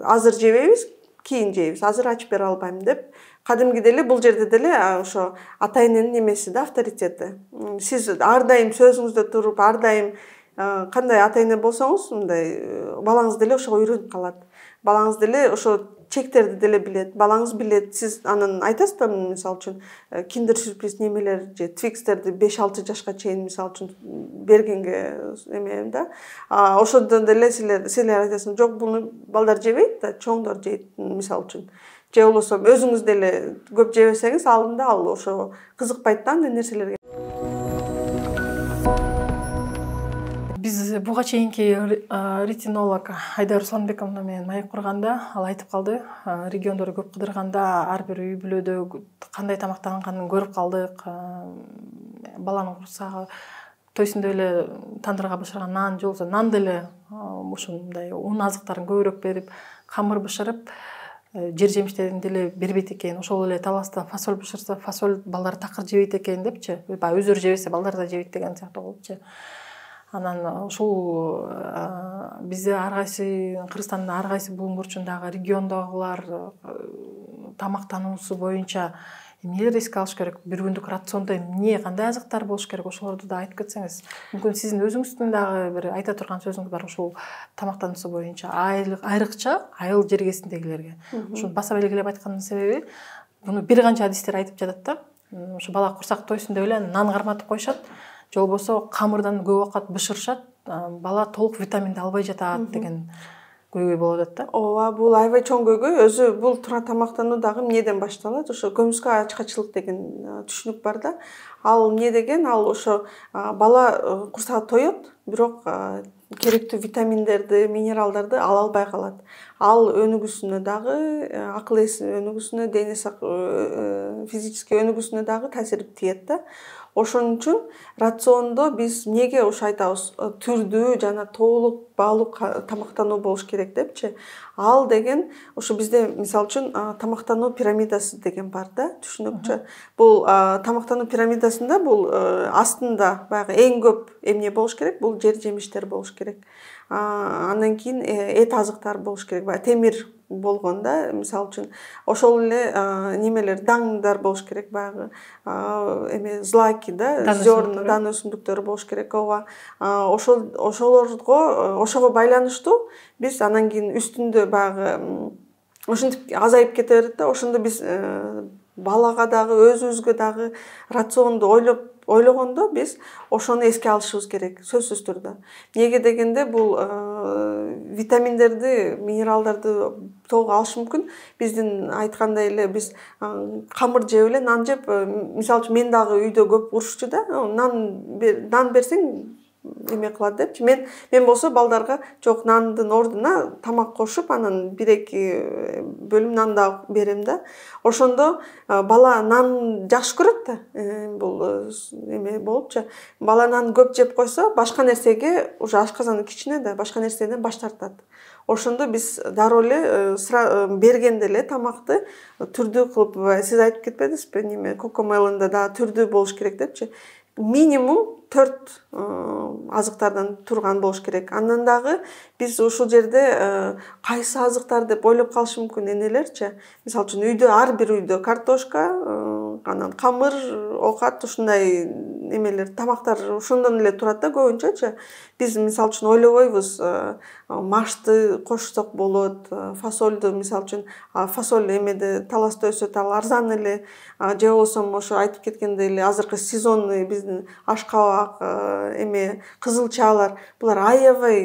азыр жебейбиз, кийин жейбиз. Азыр ачып бере албайм деп. Кадимки деле бул жерде деле ошо ата эненин немеси да, авторитети. Сиз ар дайым сөзүңүздө туруп, ар дайым кандай ата эне болсоңуз, мындай балаңыз деле ошого үйрөнүп калат. Балаңыз деле ошо чектерди деле билет. Балаңыз билет. Сиз анан айтасыз да, мисалы үчүн киндер сюрприз немелер же твикстерди 5-6 жашка чейин мисалы үчүн бергенге эме да. Ошондон деле силер айтасың, жок, буну балдар жебейт да, чоңдор жейт мисалы үчүн. Же болбосо өзүңүз деле көп жебесеңиз, алдында ал ошо кызыкпайт да андай нерселерге. Биз буга чейинки ретинолог Айдар Русланбековна менен маек курганда, ал айтып калды, региондорду көп кыдырганда ар бир үй бүлөдө кандай тамактанганын көрүп калдык. Баланын курсагы төсүндө эле тандырга бышырган нан, же болбосо нан деле ушундай ун азыктарын көбүрөөк берип, камыр бышырып, жер жемиштерин деле бербейт экен. Ошол эле таласта фасоль бышырса, фасоль балдар такыр жебейт экен депчи. Өздөрү жебесе, балдар да жебейт деген сыяктуу болупчу. Анан ушул бизде ар кайсы Кыргызстандын ар кайсы булуң бурчундагы региондогулар тамактануусу боюнча эмнелер эске алыш керек? Бир күндүк рациондо эмне, кандай азыктар болуш керек? Ошолорду да айтып кетсеңиз. Мүмкүн сиздин өзүңүздүн дагы бир айта турган сөзүңүз бар ушул тамактануусу боюнча, айрыкча айыл жергесиндегилерге. Ушу баса белгилеп айткандын себеби, буну бир канча адистер айтып жатат да. Ушу бала курсак тойсунда эле нан карматып коюшат. Же болбосо камырдан көп убакыт бышырышат, бала толук витаминди албай жатат деген көйгөй болуп атат да. Ооба, бул аябай чоң көйгөй. Өзү бул туура тамактануу дагы эмнеден башталат? Ошо көмүскө ачкачылык деген түшүнүк бар да. Ал эмне деген? Ал ошо бала курсагы тоет, бирок керектүү витаминдерди, минералдарды ала албай калат. Ал өнүгүүсүнө дагы, акыл эси өнүгүүсүнө, денеси физический өнүгүүсүнө дагы таасир тиет да. Ошон үчүн рациондо биз эмнеге ошо айтабыз, түрдүү жана толук баалуу тамактануу болуш керек депчи. Ал деген ошо бизде мисалы үчүн тамактануу пирамидасы деген бар да, түшүнүкчү. Бул тамактануу пирамидасында бул астында баягы эң көп эмне болуш керек? Бул жер жемиштер болуш керек. Андан кийин эт азыктар болуш керек. Темир болгон да, мисалы үчүн ошол эле немелер, даңдар болуш керек, баягы эме злаки да, зерна, дан өсүмдүктөрү болуш керек. Ооба, ошого байланыштуу биз анан кийин үстүндө баягы ушинтип азайып кете берет да. Ошондо биз балага дагы, өзүбүзгө дагы рационду ойлогондо биз ошону эске алышыбыз керек, сөзсүз түрдө. Эмнеге дегенде бул витаминдерди, минералдарды толук алыш мүмкүн. Биздин айткандай эле биз камыр жеп эле, нан жеп, мисалы үчүн мен дагы үйдө көп урушчу да, нан берсең эме кылат депчи. Мен болсо балдарга жок, нандын ордуна тамак кошуп, анан 1-2 бөлүм нан да берем да. Ошондо бала нан жакшы көрөт да. Бул эме болупчу. Бала нан көп жеп койсо, башка нерсеге уже ашказаны кичине да, башка нерседен баш тартат. ошондо биз дароо эле бергенде эле тамакты түрдүү кылып, сиз айтып кетпедиңизби, неме Кокомелонда дагы түрдүү болуш керек депчи. Минимум 4 азыктардан турган болуш керек. Андан дагы биз ушул жерде кайсы азыктар деп ойлоп калышы мүмкүн энелерчи. Мисалы үчүн үйдө ар бир үйдө картошка, анан камыр, оокат ушундай немелер, тамактар ошондон эле турат да көбүнчөчү. Биз мисалы үчүн ойлобойбуз, машты кошсок болот, фасолду мисалы үчүн фасоль эмеде таласта өсөт, ал арзан эле, же болбосо ошо айтып кеткендей эле азыркы сезонный биздин ашкабак, эме кызылчалар, булар аябай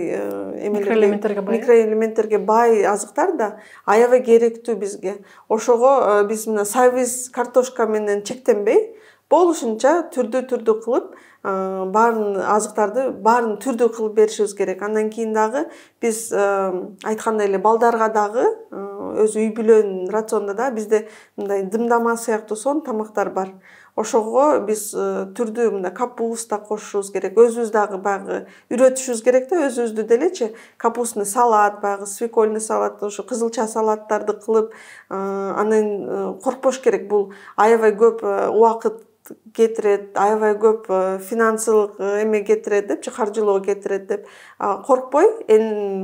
микроэлементтерге бай азыктар да, аябай керектүү бизге. Ошого биз мына сабиз картошка менен чектенбей, болушунча түрдүү кылып, баарын азыктарды баарын түрдүү кылып беришибиз керек. Андан кийин дагы биз айткандай эле балдарга дагы өзү үй бүлөнүн рационунда да бизде мындай дымдама сыяктуу сонун тамактар бар. Ошого биз түрдүү мына капуста кошушубуз керек. Өзүбүз дагы баягы үйрөтүшүбүз керек да, өзүбүздү делечи. Капустный салат, баягы свекольный салат, ошо кызылча салаттарды кылып, анан коркпош керек. Бул аябай көп убакыт кетирет, аябай көп финансылык эме кетирет депчи, каржылоо кетирет деп коркпой,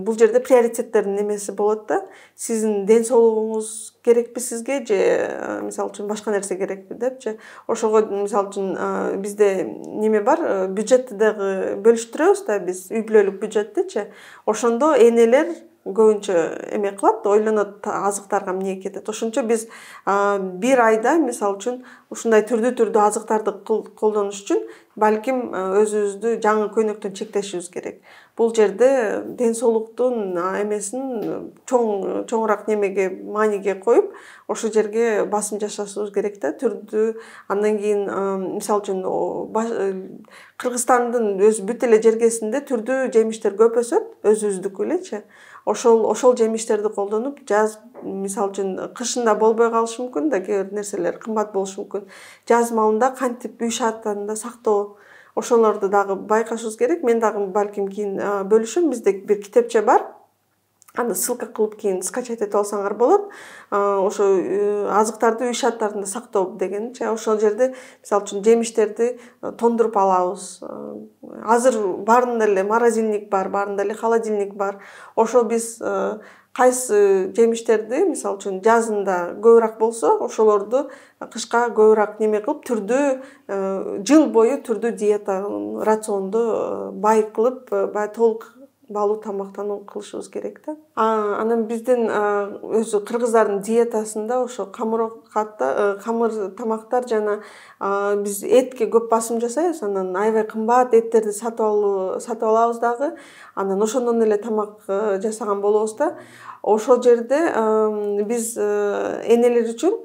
бул жерде приоритеттердин немеси болот да. Сиздин ден соолугуңуз керекпи сизге, же мисалы үчүн башка нерсе керекпи депчи. Ошого мисалы үчүн бизде неме бар, бюджетти дагы бөлүштүрөбүз да биз, үй бүлөлүк бюджеттичи. Ошондо энелер көбүнчө эме кылат, ойлонот азыктарга эмне кетет. Ошончо биз бир айда мисалы үчүн ушундай түрдүү азыктарды колдонуш үчүн балким өзүбүздү жаңы көйнөктөн чектешибиз керек. Бул жерде ден соолуктун эмесин чоңураак немеге, мааниге коюп, ошол жерге басым жасашыбыз керек да, түрдүү. Андан кийин мисалы үчүн Кыргызстандын өз бүт эле жергесинде түрдүү жемиштер көп өсөт, өзүбүздүкү элечи. Ошол жемиштерди колдонуп, жаз мисалы үчүн кышында болбой калышы мүмкүн да, кээ бир нерселер кымбат болушу мүмкүн. Жаз маалында кантип үй шартында сактоо, ошолорду дагы байкашыбыз керек. Мен дагы балким кийин бөлүшөм, бизде бир китепче бар. Аны ссылка кылып кийин скачать этип алсаңар болот. Ошо азыктарды үй шарттарында сактоо дегенчи. Ошол жерде мисалы үчүн жемиштерди тондуруп алабыз. Азыр баарында эле морозильник бар, баарында эле холодильник бар. Ошо биз кайсы жемиштерди мисалы үчүн жазында көбүрөөк болсо, ошолорду кышка көбүрөөк неме кылып, түрдүү жыл бою түрдүү диета рационду бай кылып, бай толук баалуу тамактануу кылышыбыз керек да. Анан биздин өзү кыргыздардын диетасында ошо камыр тамактар жана биз этке көп басым жасайбыз, анан аябай кымбат эттерди сатып алабыз дагы. Анан ошондон эле тамак жасаган болобуз да. Ошол жерде биз энелер үчүн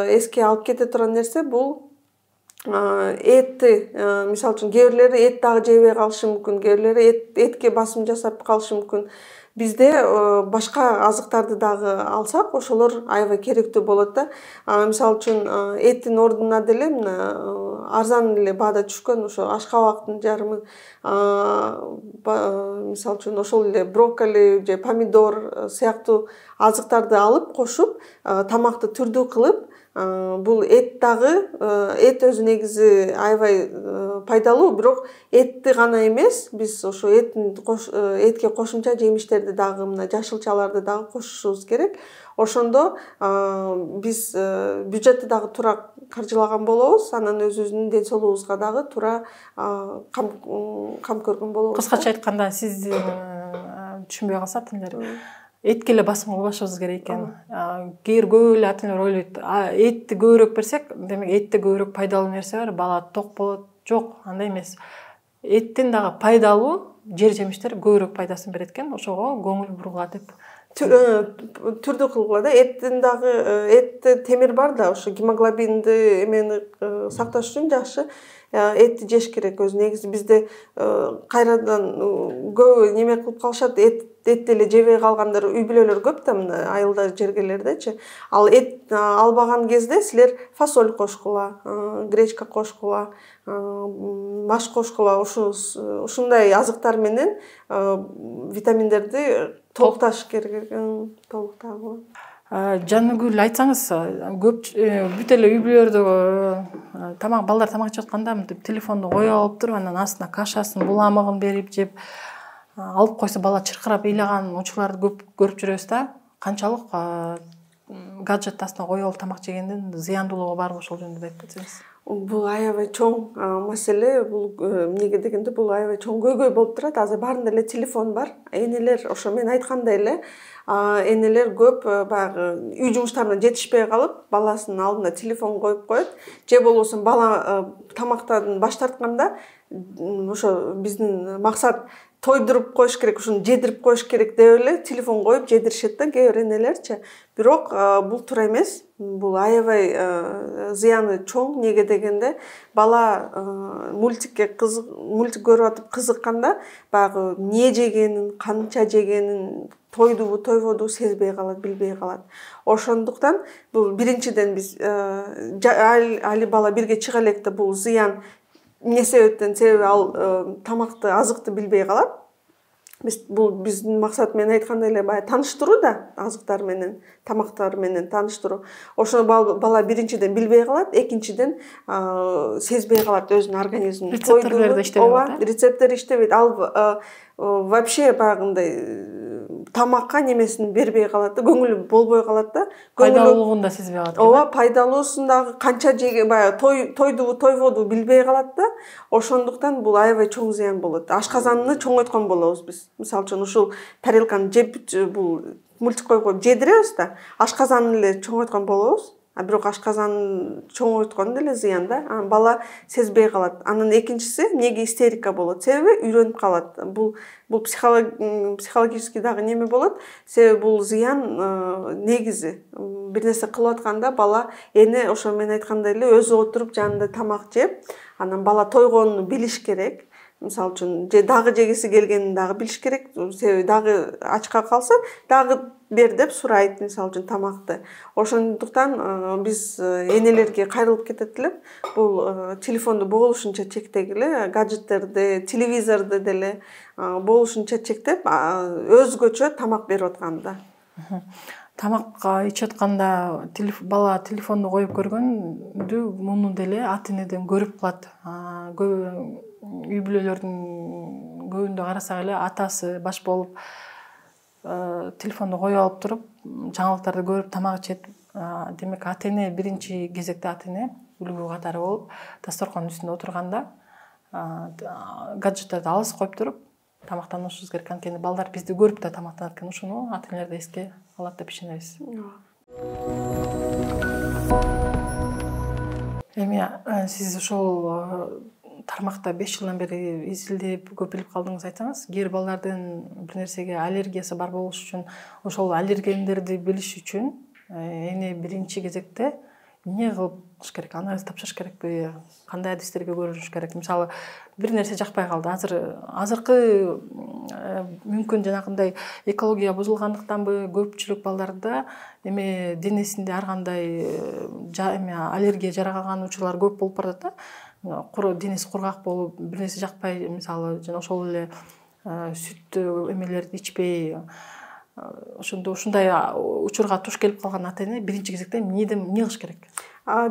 эске алып кете турган нерсе бул этти, мисалы үчүн кээ бирлери эт дагы жебей калышы мүмкүн, кээ бирлери этке басым жасап калышы мүмкүн. Бизде башка азыктарды дагы алсак, ошолор аябай керектүү болот да. Мисалы үчүн эттин ордуна деле мына арзан эле баада түшкөн ошо ашкабактын жарымы, мисалы үчүн ошол эле брокколи же помидор сыяктуу азыктарды алып кошуп, тамакты түрдүү кылып, бул эт дагы, эт өзү негизи аябай пайдалуу, бирок этти гана эмес, биз ошо этке кошумча жемиштерди дагы, мына жашылчаларды дагы кошушубуз керек. Ошондо биз бюджетти дагы туура каржылаган болобуз, анан өзүбүздүн ден соолугубузга дагы туура кам көргөн болобуз. Кыскача айтканда, сизди түшүнбөй калса тилдер, этке эле басым кылбашыбыз керек экен. Кээ бир көп эле ата-энелер ойлойт, этти көбүрөөк берсек, демек этте көбүрөөк пайдалуу нерсе бар, бала ток болот. Жок, андай эмес. Эттен дагы пайдалуу жер жемиштер көбүрөөк пайдасын берет экен, ошого көңүл бургула деп. Түрдүү кылгыла да. Эттин дагы, этте темир бар да, ошо гемоглобинди эмени сакташ үчүн жакшы. Этти жеш керек өзү. Негизи бизде кайрадан көп неме кылып калышат, этти эле жебей калгандар, үй бүлөлөр көп да, мына айылда жергелердечи. Ал эт албаган кезде силер фасоль кошкула, гречка кошкула, маш кошкула, ушундай азыктар менен витаминдерди толукташ керек. Толуктагы. Жаныгүл, айтсаңыз, көп бүт эле үй бүлөлөрдө тамак, балдар тамак ичип атканда мынтип телефонду коюп алып туруп, анан астына кашасын, буламыгын берип жеп, алып койсо бала чыркырап ыйлаган учурларды көп көрүп жүрөбүз да. Канчалык гаджет астына коюп алып тамак жегендин зыяндуулугу барбы, ошол жөнүндө айтып кетсеңиз. Бул аябай чоң маселе. Бул эмнеге дегенде бул аябай чоң көйгөй болуп турат. Азыр баарында эле телефон бар. Энелер ошо мен айткандай эле энелер көп баягы үй жумуштарына жетишпей калып, баласынын алдына телефон коюп коет. Же болбосо бала тамактан баш тартканда ошо биздин максат тойдуруп коюш керек, ушуну жедирип коюш керек деп эле телефон коюп жедиришет да кээ бир энелерчи. Бирок бул туура эмес. Бул аябай зыяны чоң. Неге дегенде бала мультик көрүп атып кызыкканда баягы эмне жегенин, канча жегенин, тойдубу, тойбодубу сезбей калат, билбей калат. Ошондуктан бул биринчиден биз али бала бирге чыга электе бул зыян эмне себептен, себеби ал тамакты, азыкты билбей калат. Бул биздин максат, мен айткандай эле баягы тааныштыруу да, азыктар менен, тамактар менен тааныштыруу. Ошону бала биринчиден билбей калат, экинчиден сезбей калат өзүнүн организмин. Рецепторлору да иштебей калат. Рецептор иштебейт. Ал вообще баягындай тамакка немесин бербей калат да, көңүлү болбой калат да. Пайдалуулугун да сезбей калат. Ооба, пайдалуусун дагы канча баягы тойдубу, тойбодубу билбей калат да. Ошондуктан бул аябай чоң зыян болот. Ашказанны чоңойткон болобуз биз. Мисалы үчүн ушул тарелканы жеп бул мультик коюп жедиребиз да, ашказанны эле чоңойткон болобуз. Бирок ашказанын чоңойткон деле зыян да. Бала сезбей калат. Анан экинчиси эмнеге истерика болот? Себеби үйрөнүп калат. Бул психологический дагы неме болот. Себеби бул зыян негизи бир нерсе кылып атканда бала эне ошо мен айткандай эле өзү отуруп жанында тамак жеп, анан бала тойгонун билиш керек. Мисалы үчүн дагы жегиси келгенин дагы билиш керек. Себеби дагы ачка калса дагы бер деп сурайт, мисалы үчүн тамакты. Ошондуктан биз энелерге кайрылып кетет элем. Бул телефонду болушунча чектегиле, гаджеттерди, телевизорду деле болушунча чектеп, өзгөчө тамак берип атканда. Тамак ичип атканда бала телефонду коюп көргөндү муну деле ата энеден көрүп калат. Үй бүлөлөрдүн көбүндө карасак эле атасы баш болуп телефонду коюп алып туруп, жаңылыктарды көрүп тамак ичет. Демек ата эне биринчи кезекте ата эне үлгү катары болуп, дасторкондун үстүндө отурганда гаджеттерди алыс коюп туруп тамактанышыбыз керек. Анткени балдар бизди көрүп да тамактанат экен. Ушуну ата энелер да эске алат деп ишенебиз. Эми сиз ошол тармакта 5 жылдан бери изилдеп көп билип калдыңыз, айтсаңыз. Кээ балдардын бир нерсеге аллергиясы бар болуш үчүн, ошол аллергендерди билиш үчүн эне биринчи кезекте эмне кылыш керек? Анализ тапшырыш керекпи? Кандай адистерге көрүнүш керек? Мисалы, бир нерсе жакпай калды. Азыркы мүмкүн жанагындай экология бузулгандыктанбы, көпчүлүк балдарда эме денесинде ар кандай аллергия жараган учурлар көп болуп барат да. Денеси кургак болуп, бир нерсе жакпай, мисалы, жана ошол эле сүт эмелерди ичпей, ушундай учурга туш келип калган ата эне биринчи кезекте эмне кылыш керек?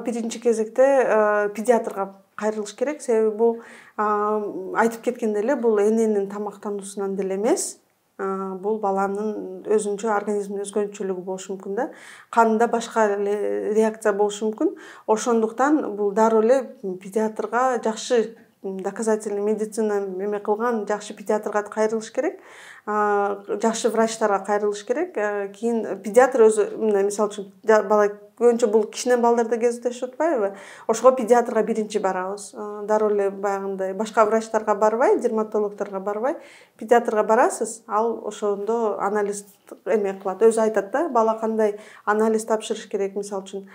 Биринчи кезекте педиатрга кайрылыш керек. Себеби бул айтып кеткендей эле, бул эненин тамактануусунан деле эмес. Бул баланын өзүнчө организминин өзгөнчөлүгү болушу мүмкүн да. Канында башка эле реакция болушу мүмкүн. Ошондуктан бул дароо эле педиатрга, жакшы доказательный медицина эме кылган жакшы педиатрга кайрылыш керек. Жакшы врачтарга кайрылыш керек. Кийин педиатр өзү, мисалы үчүн бала көбүнчө бул кичинен балдарда кездешип атпайбы? Ошого педиатрга биринчи барабыз. Дароо эле баягындай башка врачтарга барбай, дерматологдорго барбай, педиатрга барасыз. Ал ошондо анализ эме кылат. Өзү айтат да, бала кандай анализ тапшырыш керек, мисалы үчүн.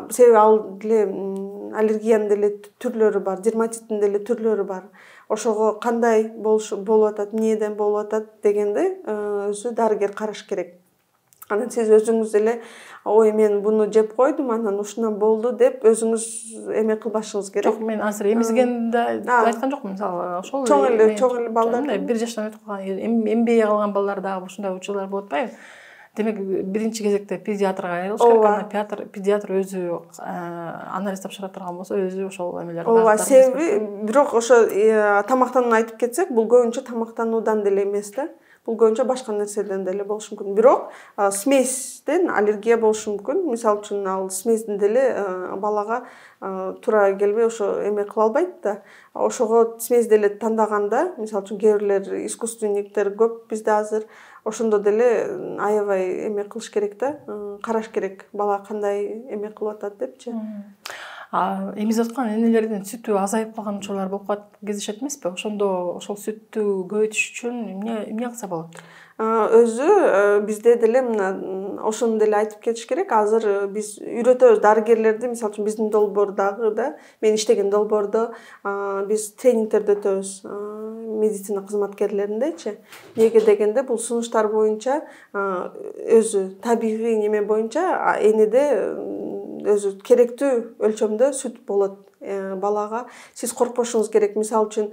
Себеби ал деле аллергиянын деле түрлөрү бар, дерматиттин деле түрлөрү бар. Ошого кандай болуп атат, эмнеден болуп атат дегенди өзү дарыгер караш керек. Анан сиз өзүңүз эле ой мен буну жеп койдум анан ушундан болду деп өзүңүз эме кылбашыңыз керек. Жок, мен азыр эмизгенде айткан жокмун. Мисалы, ошол чоң эле балдар 1 жаштан өтүп калган, эмбей калган балдар дагы ушундай учурлар болуп атпайбы? Демек, биринчи кезекте педиатрга кайрылыш керек. Анан педиатр өзү анализ тапшыра турган болсо, өзү ошол эмелерди. Ооба, себеби бирок ошо тамактанууну айтып кетсек, бул көбүнчө тамактануудан деле эмес да. Бул көбүнчө башка нерседен деле болушу мүмкүн. Бирок сместен аллергия болушу мүмкүн. Мисалы үчүн ал сместин деле балага туура келбей ошо эме кыла албайт да. Ошого смесь деле тандаганда, мисалы үчүн кээ бирлер искусственниктер көп бизде азыр. Ошондо деле аябай эме кылыш керек да, караш керек бала кандай эме кылып атат депчи. Эмизип аткан энелердин сүтү азайып калган учурлар болуп кездешет эмеспи? Ошондо ошол сүттү көбөйтүш үчүн эмне кылса болот? Өзү бизде деле мына ошону деле айтып кетиш керек. Азыр биз үйрөтөбүз дарыгерлерди, мисалы үчүн биздин долбоордагы да, мен иштеген долбоордо биз тренингтерди өтөбүз медицина кызматкерлериндечи. Неге дегенде бул сунуштар боюнча өзү табигый неме боюнча энеде өзү керектүү өлчөмдө сүт болот балага. Сиз коркпошуңуз керек. Мисалы үчүн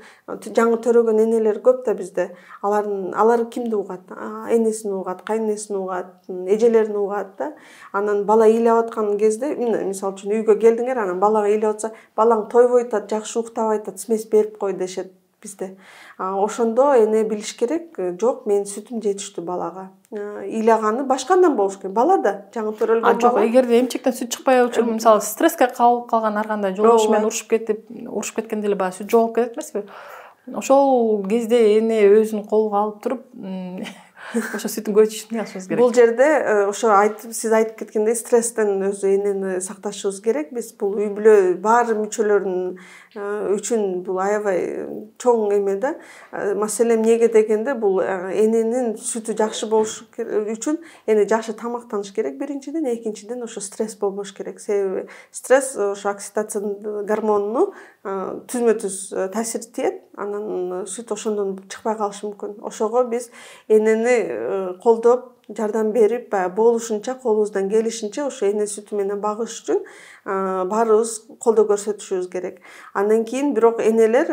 жаңы төрөгөн энелер көп да бизде. Алар кимди угат? Энесин угат, кайненесин угат, эжелерин угат да. Анан бала ыйлап аткан кезде, мисалы үчүн үйгө келдиңер, анан балага ыйлап атса, балаң тойбой атат, жакшы уктабай атат, смесь берип кой дешет бизде. Ошондо эне билиш керек, жок, менин сүтүм жетиштүү балага. Ыйлаганы башкандан болуш керек. Бала да жаңы төрөлгөн бала. Жок, эгерде эмчектен сүт чыкпай отуруп, мисалы, стресске кабылып калган, ар кандай жолдошу менен урушуп кеткенде эле баягы сүт жоголуп кетет эмеспи? Ошол кезде эне өзүн колго алып туруп, ошо сүтүн көбөйтүш эмне кылышыбыз керек? Бул жерде ошо сиз айтып кеткендей стресстен өзү энени сакташыбыз керек. Биз бул үй бүлө баары мүчөлөрүнүн үчүн бул аябай чоң эме да. Маселе эмнеге дегенде бул эненин сүтү жакшы болуш үчүн эне жакшы тамактаныш керек биринчиден, экинчиден ошо стресс болбош керек. Себеби стресс ошо окситоцин гормонуну түзмө-түз таасир тиет, анан сүт ошондон чыкпай калышы мүмкүн. Ошого биз энени колдоп, жардам берип, болушунча колубуздан келишинче ошо эне сүтү менен багыш үчүн баарыбыз колдоо көрсөтүшүбүз керек. Андан кийин бирок энелер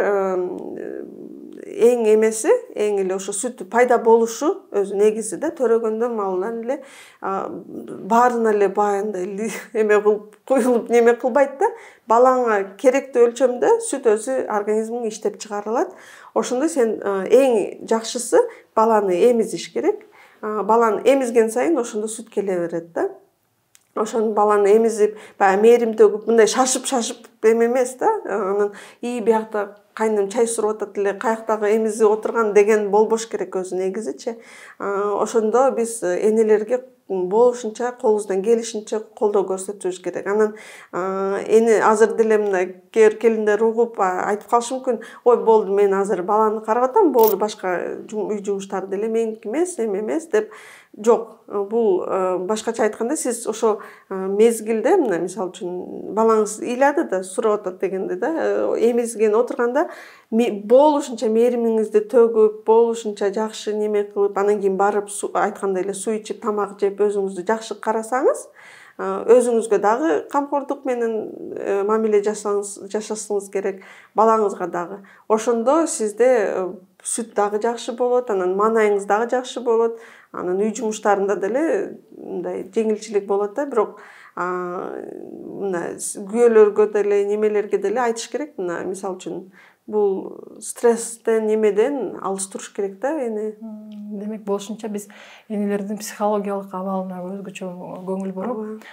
эң эмеси, эң эле ошо сүт пайда болушу өзү негизи да, төрөгөндөн малынан эле баарына эле баягындай эме кылып куюлуп неме кылбайт да. Балаңа керектүү өлчөмдө сүт өзү организмиң иштеп чыгарылат. Ошондо сен эң жакшысы баланы эмизиш керек. Баланы эмизген сайын ошондо сүт келе берет да. Ошону баланы эмизип, баягы мээрим төгүп, мындай шашып эме эмес да. Анан биякта кайным чай суруп атат эле, каяктагы эмизип отурган деген болбош керек өзү негизичи. Ошондо биз энелерге болушунча колубуздан келишинче колдоо көрсөтүбүз керек. Анан эне азыр деле мына кээ бир келиндер угуп айтып калышы мүмкүн, ой болду, мен азыр баланы карап атам, болду, башка үй жумуштары деле меники эмес, эме эмес деп. Жок, бул башкача айтканда сиз ошо мезгилде, мына мисалы үчүн балаңыз ыйлады да, сурап атат дегенде да, эмизген отурганда болушунча мээримиңизди төгүп, болушунча жакшы неме кылып, анан кийин барып айткандай эле суу ичип, тамак жеп, өзүңүздү жакшы карасаңыз, өзүңүзгө дагы камкордук менен мамиле жашашыңыз керек, балаңызга дагы. Ошондо сизде сүт дагы жакшы болот, анан маанайыңыз дагы жакшы болот, анан үй жумуштарында деле мындай жеңилчилик болот да. Бирок мына күйөөлөргө деле, немелерге деле айтыш керек, мына мисалы үчүн бул стресстен, немеден алыс туруш керек да эне. Демек, болушунча биз энелердин психологиялык абалына өзгөчө көңүл буруп,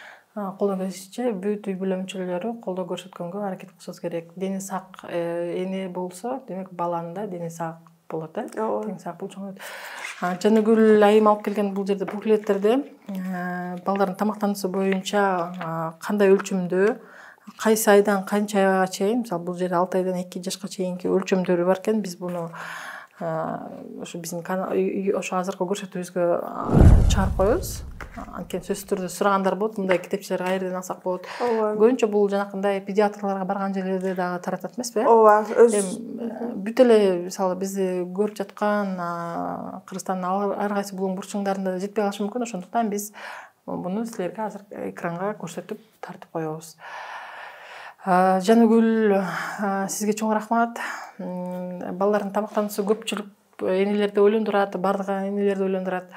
колдон келишинче бүт үй бүлө мүчөлөрү колдоо көрсөткөнгө аракет кылышыбыз керек. Дени сак эне болсо, демек баланын да дени сак болот, дени сак болчу. Жаныгүл айым алып келген бул жерде буклеттерде балдардын тамактануусу боюнча кандай өлчөмдө, кайсы айдан канча айга чейин, мисалы бул жерде 6 айдан 2 жашка чейинки өлчөмдөрү бар экен. Биз буну ошо биздин ошо азыркы көрсөтүүбүзгө чыгарып коебуз. Анткени сөзсүз түрдө сурагандар болот, мындай китепчелерди каерден алсак болот. Көбүнчө бул жанакындай педиатрларга барган жерлерде дагы таратат эмеспи? Ооба, бүт эле мисалы бизди көрүп жаткан Кыргызстандын ар кайсы булуң бурчуңдарында жетпей калышы мүмкүн. Ошондуктан биз буну силерге азыр экранга көрсөтүп тартып коебуз. Жаныгүл, сизге чоң рахмат. Балдардын тамактануусу көпчүлүк энелерди ойлондурат, бардык энелерди ойлондурат.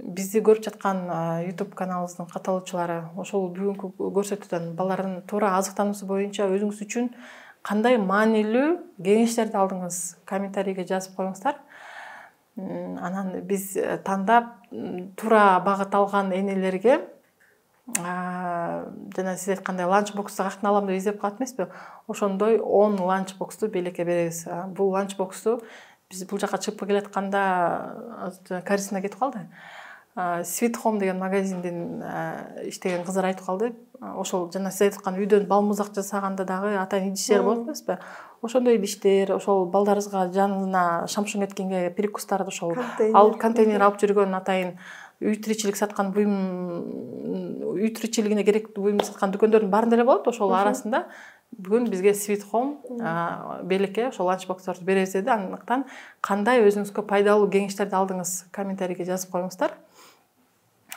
Бизди көрүп жаткан YouTube каналыбыздын катталуучулары ошол бүгүнкү көрсөтүүдөн балдардын туура азыктануусу боюнча өзүңүз үчүн кандай маанилүү кеңештерди алдыңыз? Комментарийге жазып коюңуздар. Анан биз тандап туура багыт алган энелерге жана сиз айткандай ланчбоксту каяктан алам деп издеп калат эмеспи? Ошондой 10 ланчбоксту белекке беребиз. Бул ланчбоксту биз бул жака чыгып келатканда карисина кетип калды. Sweet Home деген магазиндин иштеген кыздар айтып калды. Ошол жана сиз айткан үйдөн балмузак жасаганда дагы атайын идиштер болот эмеспи? Ошондой идиштер, ошол балдарыбызга жанына шамшуң эткенге перекустарды ошол алып контейнер алып жүргөн атайын үй тиричилик саткан буюм, үй тиричилигине керектүү буюмду саткан дүкөндөрдүн баарында эле болот. Ошол арасында бүгүн бизге Sweet Home белекке ошол ланчбокстарды беребиз деди. Андыктан кандай өзүңүзгө пайдалуу кеңештерди алдыңыз? Комментарийге жазып коюңуздар.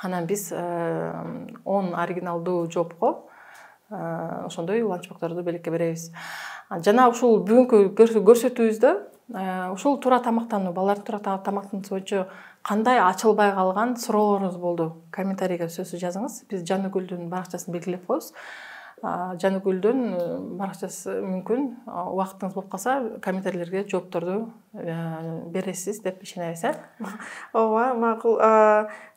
Анан биз 10 оригиналдуу жоопко ошондой ланчбокторду белекке беребиз. Жана ушул бүгүнкү көрсөтүүбүздө ушул туура тамактануу, балдардын туура тамактануусу боюнча кандай ачылбай калган суроолоруңуз болду? Комментарийге сөзсүз жазыңыз. Биз Жаныгүлдүн баракчасын белгилеп коебуз. Жаныгүлдүн баракчасы мүмкүн убактыңыз болуп калса комментарийлерге жоопторду бересиз деп ишенебиз. Ооба, макул.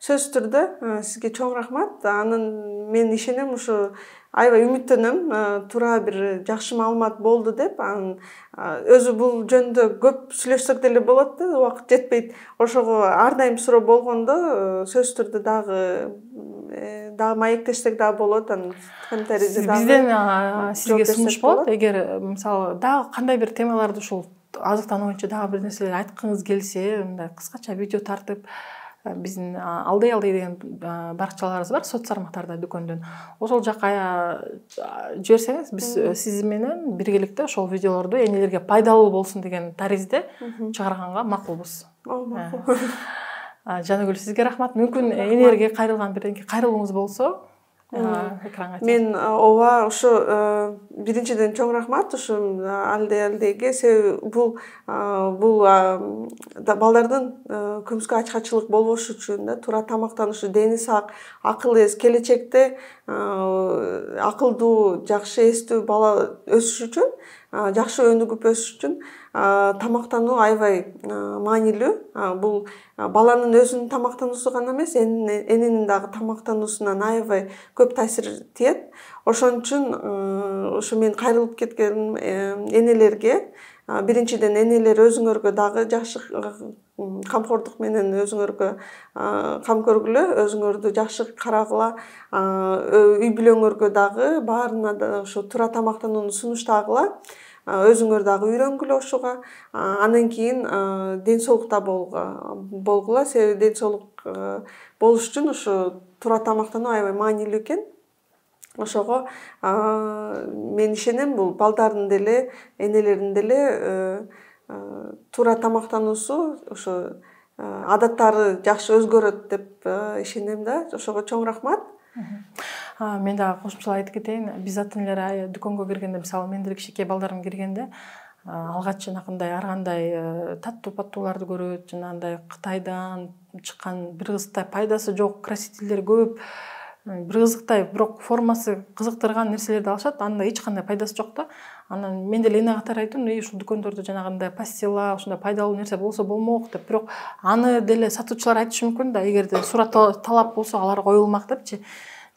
Сөзсүз түрдө сизге чоң рахмат. Анын мен ишенем ушу аябай үмүттөнөм, туура бир жакшы маалымат болду деп. Анын өзү бул жөнүндө көп сүйлөшсөк деле болот да, убакыт жетпейт. Ошого ар дайым суроо болгондо сөзсүз түрдө дагы маектештик дагы болот. Анын комментарийде дагы бизден сизге сунуш болот. Эгер мисалы дагы кандай бир темаларды ушул азыктануу боюнча дагы бир нерселер айткыңыз келсе, мындай кыскача видео тартып биздин алдай деген баракчаларыбыз бар соц тармактарда дүкөндөн. Ошол жака жиберсеңиз, биз сиз менен биргеликте ошол видеолорду энелерге пайдалуу болсун деген таризде чыгарганга макулбуз. Макул. Жаныгүл, сизге рахмат. Мүмкүн энелерге кайрылган бирденке кайрылууңуз болсо экранга. Мен ооба, ушу биринчиден чоң рахмат ушу алдейге, себеби бул балдардын көмүскө ачкачылык болбошу үчүн да, туура тамактанушу, дени сак, акыл эс, келечекте акылдуу, жакшы эстүү бала өсүш үчүн, жакшы өнүгүп өсүш үчүн тамактануу аябай маанилүү. Бул баланын өзүнүн тамактануусу гана эмес, эненин дагы тамактануусунан аябай көп таасир тиет. Ошон үчүн ушу мен кайрылып кеткен энелерге, биринчиден энелер өзүңөргө дагы жакшы камкордук менен өзүңөргө кам көргүлө, өзүңөрдү жакшы карагыла, үй бүлөңөргө дагы баарына да ушу туура тамактанууну сунуштагыла. Өзүңөр дагы үйрөнгүлө ошого. Андан кийин ден соолукта болгула, себеби ден соолук болуш үчүн ушу туура тамактануу аябай маанилүү экен. Ошого мен ишенем, бул балдардын деле, энелердин деле туура тамактануусу, ошо адаттары жакшы өзгөрөт деп ишенем да. Ошого чоң рахмат. Мен дагы кошумчалап айтып кетейин. Биз ата-энелер дүкөнгө киргенде, мисалы мен деле кичинекей балдарым киргенде, алгач жанакындай ар кандай таттуу-паттууларды көрөт, жанагындай Кытайдан чыккан бир кызыктай пайдасы жок красителдер көп, бир кызыктай бирок формасы кызыктырган нерселерди алышат, анда эч кандай пайдасы жок да. Анан мен деле эне катары айттым, ушул дүкөндөрдө жанагындай пастила, ушундай пайдалуу нерсе болсо болмок деп. Бирок аны деле сатуучулар айтышы мүмкүн да, эгерде сурат талап болсо алар коюлмак депчи.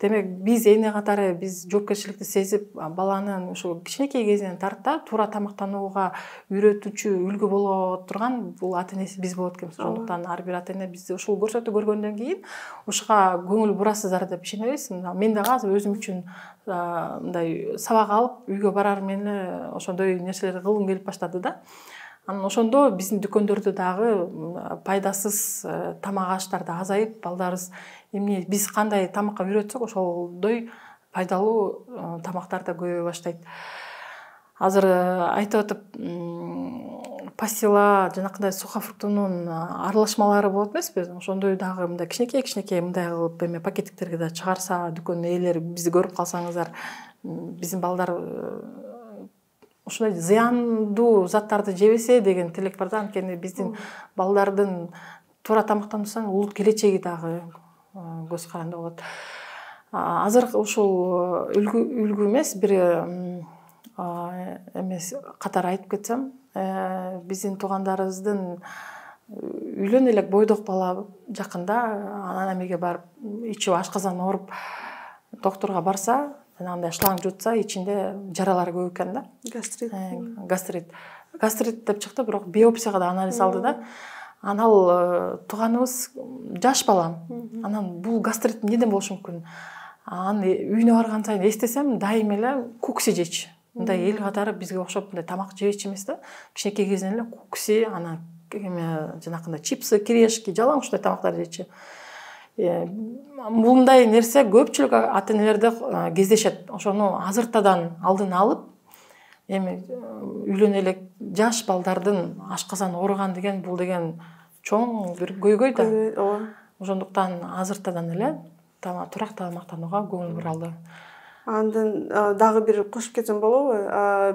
Демек биз эне катары биз жоопкерчиликти сезип, баланын ушу кичинекей кезинен тарта туура тамактанууга үйрөтүүчү үлгү боло турган бул ата-энеси биз болот экенбиз. Ошондуктан ар бир ата-эне бизди ушул көрсөтүү көргөндөн кийин ушуга көңүл бурасыздар деп ишенебиз. Мен дагы азыр өзүм үчүн мындай сабак алып үйгө барар менен ошондой нерселерди кылгым келип баштады да. Анан ошондо биздин дүкөндөрдө дагы пайдасыз тамак аштар да азайып, балдарыбыз эмне биз кандай тамакка үйрөтсөк ошолдой пайдалуу тамактар да көбөйө баштайт. Азыр айтып атып пастила жанакындай сухофруктунун аралашмалары болот эмеспи? Ошондой дагы мындай кичинекей мындай кылып эме пакеттиктерге да чыгарса, дүкөн ээлери бизди көрүп калсаңыздар, биздин балдар ушундай зыяндуу заттарды жебесе деген тилек бар да. Анткени биздин балдардын туура тамактануусунан улут келечеги дагы көз каранды болот. Азыр ушул үлгү эмес, бир эмес катары айтып кетсем, биздин туугандарыбыздын үйлөн элек бойдок бала жакында анан эмеге барып, ичип ашказан ооруп доктурга барса, андай шланг жутса, ичинде жаралар көп экен да. Гастрит деп чыкты, бирок биопсияга да анализ алды да. Анал тууганыбыз жаш балам. Анан бул гастрит эмнеден болушу мүмкүн? Аны үйүнө барган сайын эстесем, дайым эле кукси жечи. Мындай эл катары бизге окшоп мындай тамак жебечи эмес да. Кичинекей кезинен эле кукси, анан жанакындай чипсы, кирешки, жалаң ушундай тамактар жечи. Мындай нерсе көпчүлүк ата-энелерде кездешет. Ошону азыртадан алдын алып, эми үйлөн элек жаш балдардын ашказан ооруган деген бул деген чоң бир көйгөй да. Ошондуктан азыртадан эле турак тамактанууга көңүл буралы. Андан дагы бир кошуп кетсем болобу?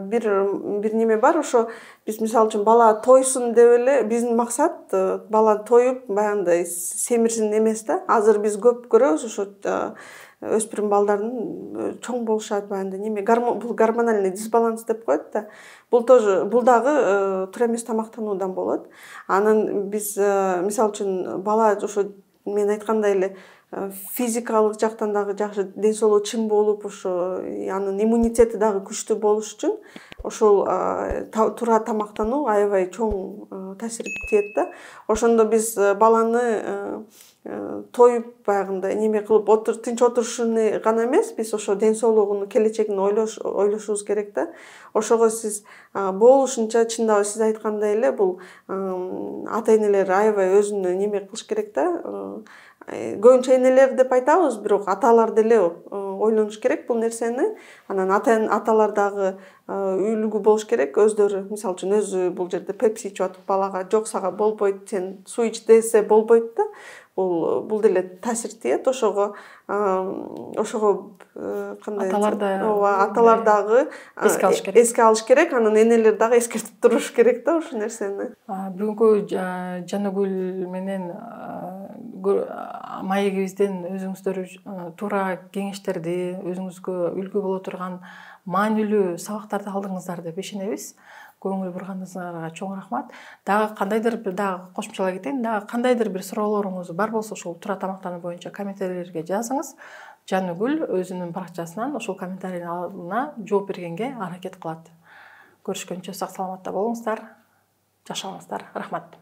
Бир неме бар, ошо биз мисалы үчүн бала тойсун деп эле биздин максат бала тоюп баягындай семирсин эмес да. Азыр биз көп көрөбүз ошо өспүрүм балдардын чоң болушат, баягындай неме бул гормональный дисбаланс деп коет да. Бул дагы туура эмес тамактануудан болот. Анан биз мисалы үчүн бала ошо мен айткандай эле физикалык жактан дагы жакшы ден соолугу чың болуп, ошо анын иммунитети дагы күчтүү болуш үчүн ошол туура тамактануу аябай чоң таасир тиет да. Ошондо биз баланы тоюп баягындай неме кылып тынч отурушуну гана эмес, биз ошо ден соолугунун келечегин ойлошубуз керек да. Ошого сиз болушунча чындап сиз айткандай эле бул ата-энелер аябай өзүнө неме кылыш керек да. Көбүнчө энелер деп айтабыз, бирок аталар деле ойлонуш керек бул нерсени. Анан аталар дагы үлгү болуш керек, өздөрү мисалы үчүн өзү бул жерде пепси ичип атып балага жок сага болбойт, сен суу ич десе болбойт да. Бул деле таасир тиет. Ошого кандай аталар дагы эске алыш керек, анан энелер дагы эскертип туруш керек да ошол нерсени. Бүгүнкү Жаныгүл менен маегибизден өзүңүздөр туура кеңештерди, өзүңүзгө үлгү боло турган маанилүү сабактарды алдыңыздар деп ишенебиз. Көңүл бурганыңызга чоң рахмат. Дагы кандайдыр бир кошумчалай кетейин. Дагы кандайдыр бир суроолоруңуз бар болсо, ошол туура тамактануу боюнча комментарийлерге жазыңыз. Жаныгүл өзүнүн баракчасынан ошол комментарийлерге жооп бергенге аракет кылат. Көрүшкөнчө сак саламатта болуңуздар. Жашаңыздар. Рахмат.